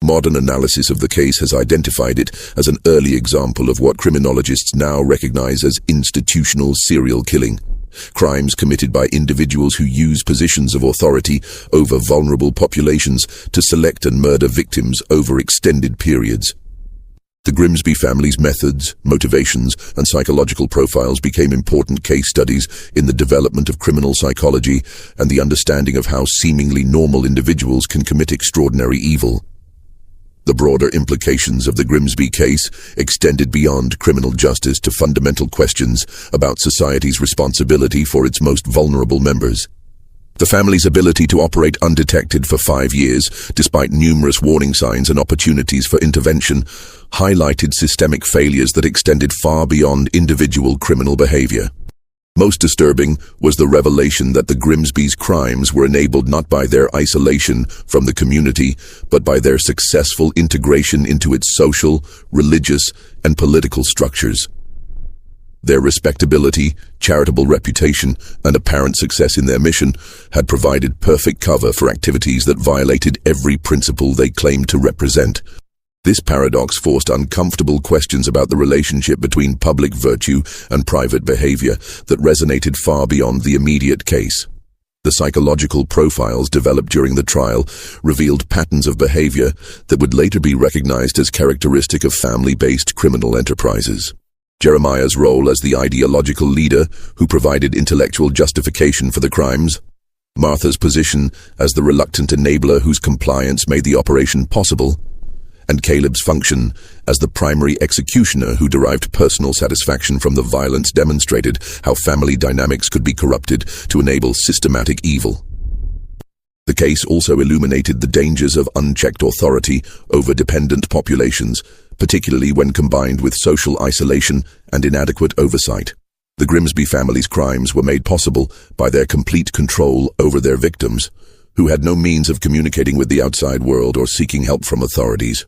Modern analysis of the case has identified it as an early example of what criminologists now recognize as institutional serial killing. Crimes committed by individuals who use positions of authority over vulnerable populations to select and murder victims over extended periods. The Grimsby family's methods, motivations, and psychological profiles became important case studies in the development of criminal psychology and the understanding of how seemingly normal individuals can commit extraordinary evil. The broader implications of the Grimsby case extended beyond criminal justice to fundamental questions about society's responsibility for its most vulnerable members. The family's ability to operate undetected for 5 years, despite numerous warning signs and opportunities for intervention, highlighted systemic failures that extended far beyond individual criminal behavior. Most disturbing was the revelation that the Grimsby's crimes were enabled not by their isolation from the community, but by their successful integration into its social, religious, and political structures. Their respectability, charitable reputation, and apparent success in their mission had provided perfect cover for activities that violated every principle they claimed to represent. This paradox forced uncomfortable questions about the relationship between public virtue and private behavior that resonated far beyond the immediate case. The psychological profiles developed during the trial revealed patterns of behavior that would later be recognized as characteristic of family-based criminal enterprises. Jeremiah's role as the ideological leader who provided intellectual justification for the crimes, Martha's position as the reluctant enabler whose compliance made the operation possible, and Caleb's function as the primary executioner who derived personal satisfaction from the violence demonstrated how family dynamics could be corrupted to enable systematic evil. The case also illuminated the dangers of unchecked authority over dependent populations, particularly when combined with social isolation and inadequate oversight. The Grimsby family's crimes were made possible by their complete control over their victims, who had no means of communicating with the outside world or seeking help from authorities.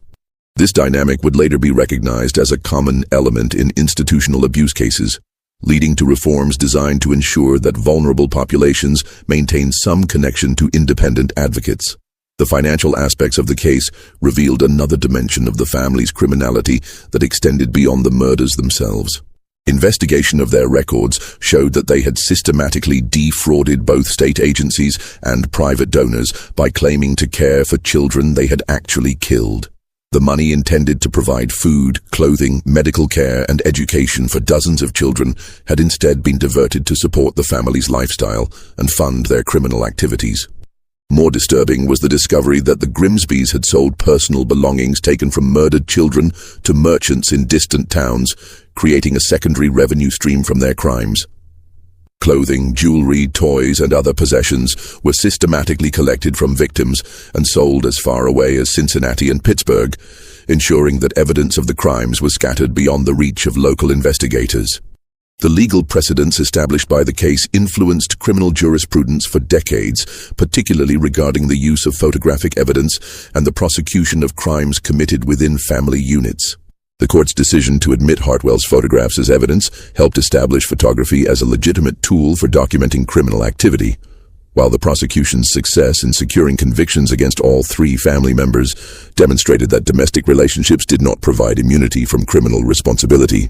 This dynamic would later be recognized as a common element in institutional abuse cases, leading to reforms designed to ensure that vulnerable populations maintain some connection to independent advocates. The financial aspects of the case revealed another dimension of the family's criminality that extended beyond the murders themselves. Investigation of their records showed that they had systematically defrauded both state agencies and private donors by claiming to care for children they had actually killed. The money intended to provide food, clothing, medical care, and education for dozens of children had instead been diverted to support the family's lifestyle and fund their criminal activities. More disturbing was the discovery that the Grimsbys had sold personal belongings taken from murdered children to merchants in distant towns, creating a secondary revenue stream from their crimes. Clothing, jewelry, toys, and other possessions were systematically collected from victims and sold as far away as Cincinnati and Pittsburgh, ensuring that evidence of the crimes was scattered beyond the reach of local investigators. The legal precedents established by the case influenced criminal jurisprudence for decades, particularly regarding the use of photographic evidence and the prosecution of crimes committed within family units. The court's decision to admit Hartwell's photographs as evidence helped establish photography as a legitimate tool for documenting criminal activity, while the prosecution's success in securing convictions against all three family members demonstrated that domestic relationships did not provide immunity from criminal responsibility.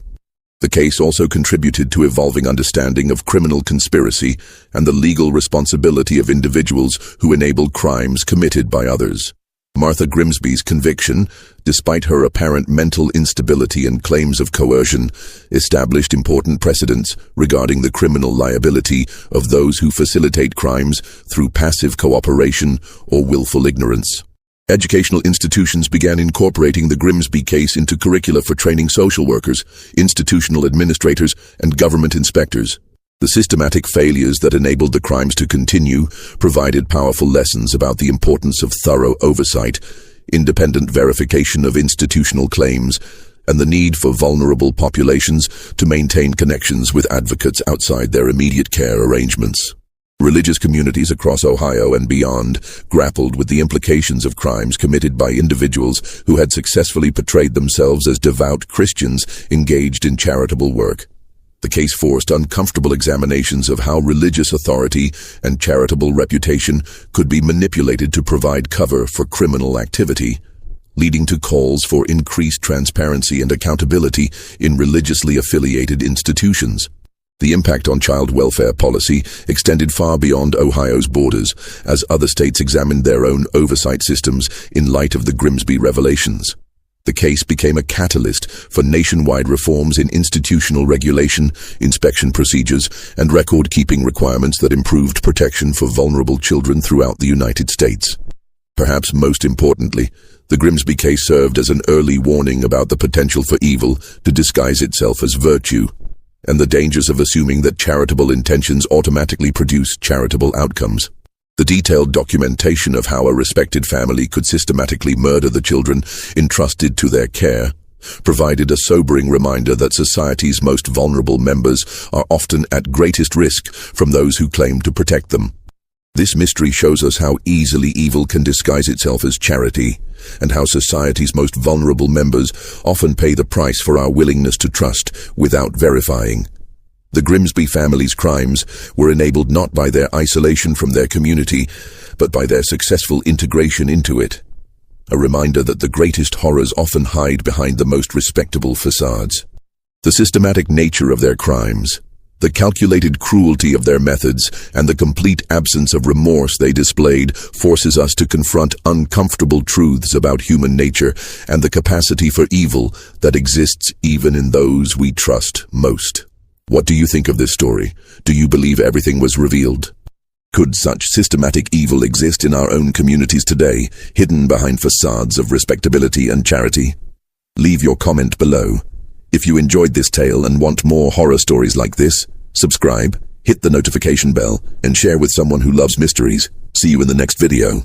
The case also contributed to evolving understanding of criminal conspiracy and the legal responsibility of individuals who enable crimes committed by others. Martha Grimsby's conviction, despite her apparent mental instability and claims of coercion, established important precedents regarding the criminal liability of those who facilitate crimes through passive cooperation or willful ignorance. Educational institutions began incorporating the Grimsby case into curricula for training social workers, institutional administrators, and government inspectors. The systematic failures that enabled the crimes to continue provided powerful lessons about the importance of thorough oversight, independent verification of institutional claims, and the need for vulnerable populations to maintain connections with advocates outside their immediate care arrangements. Religious communities across Ohio and beyond grappled with the implications of crimes committed by individuals who had successfully portrayed themselves as devout Christians engaged in charitable work. The case forced uncomfortable examinations of how religious authority and charitable reputation could be manipulated to provide cover for criminal activity, leading to calls for increased transparency and accountability in religiously affiliated institutions. The impact on child welfare policy extended far beyond Ohio's borders, as other states examined their own oversight systems in light of the Grimsby revelations. The case became a catalyst for nationwide reforms in institutional regulation, inspection procedures, and record-keeping requirements that improved protection for vulnerable children throughout the United States. Perhaps most importantly, the Grimsby case served as an early warning about the potential for evil to disguise itself as virtue, and the dangers of assuming that charitable intentions automatically produce charitable outcomes. The detailed documentation of how a respected family could systematically murder the children entrusted to their care provided a sobering reminder that society's most vulnerable members are often at greatest risk from those who claim to protect them. This mystery shows us how easily evil can disguise itself as charity, and how society's most vulnerable members often pay the price for our willingness to trust without verifying. The Grimsby family's crimes were enabled not by their isolation from their community, but by their successful integration into it. A reminder that the greatest horrors often hide behind the most respectable facades. The systematic nature of their crimes, the calculated cruelty of their methods, and the complete absence of remorse they displayed forces us to confront uncomfortable truths about human nature and the capacity for evil that exists even in those we trust most. What do you think of this story? Do you believe everything was revealed? Could such systematic evil exist in our own communities today, hidden behind facades of respectability and charity? Leave your comment below. If you enjoyed this tale and want more horror stories like this, subscribe, hit the notification bell, and share with someone who loves mysteries. See you in the next video.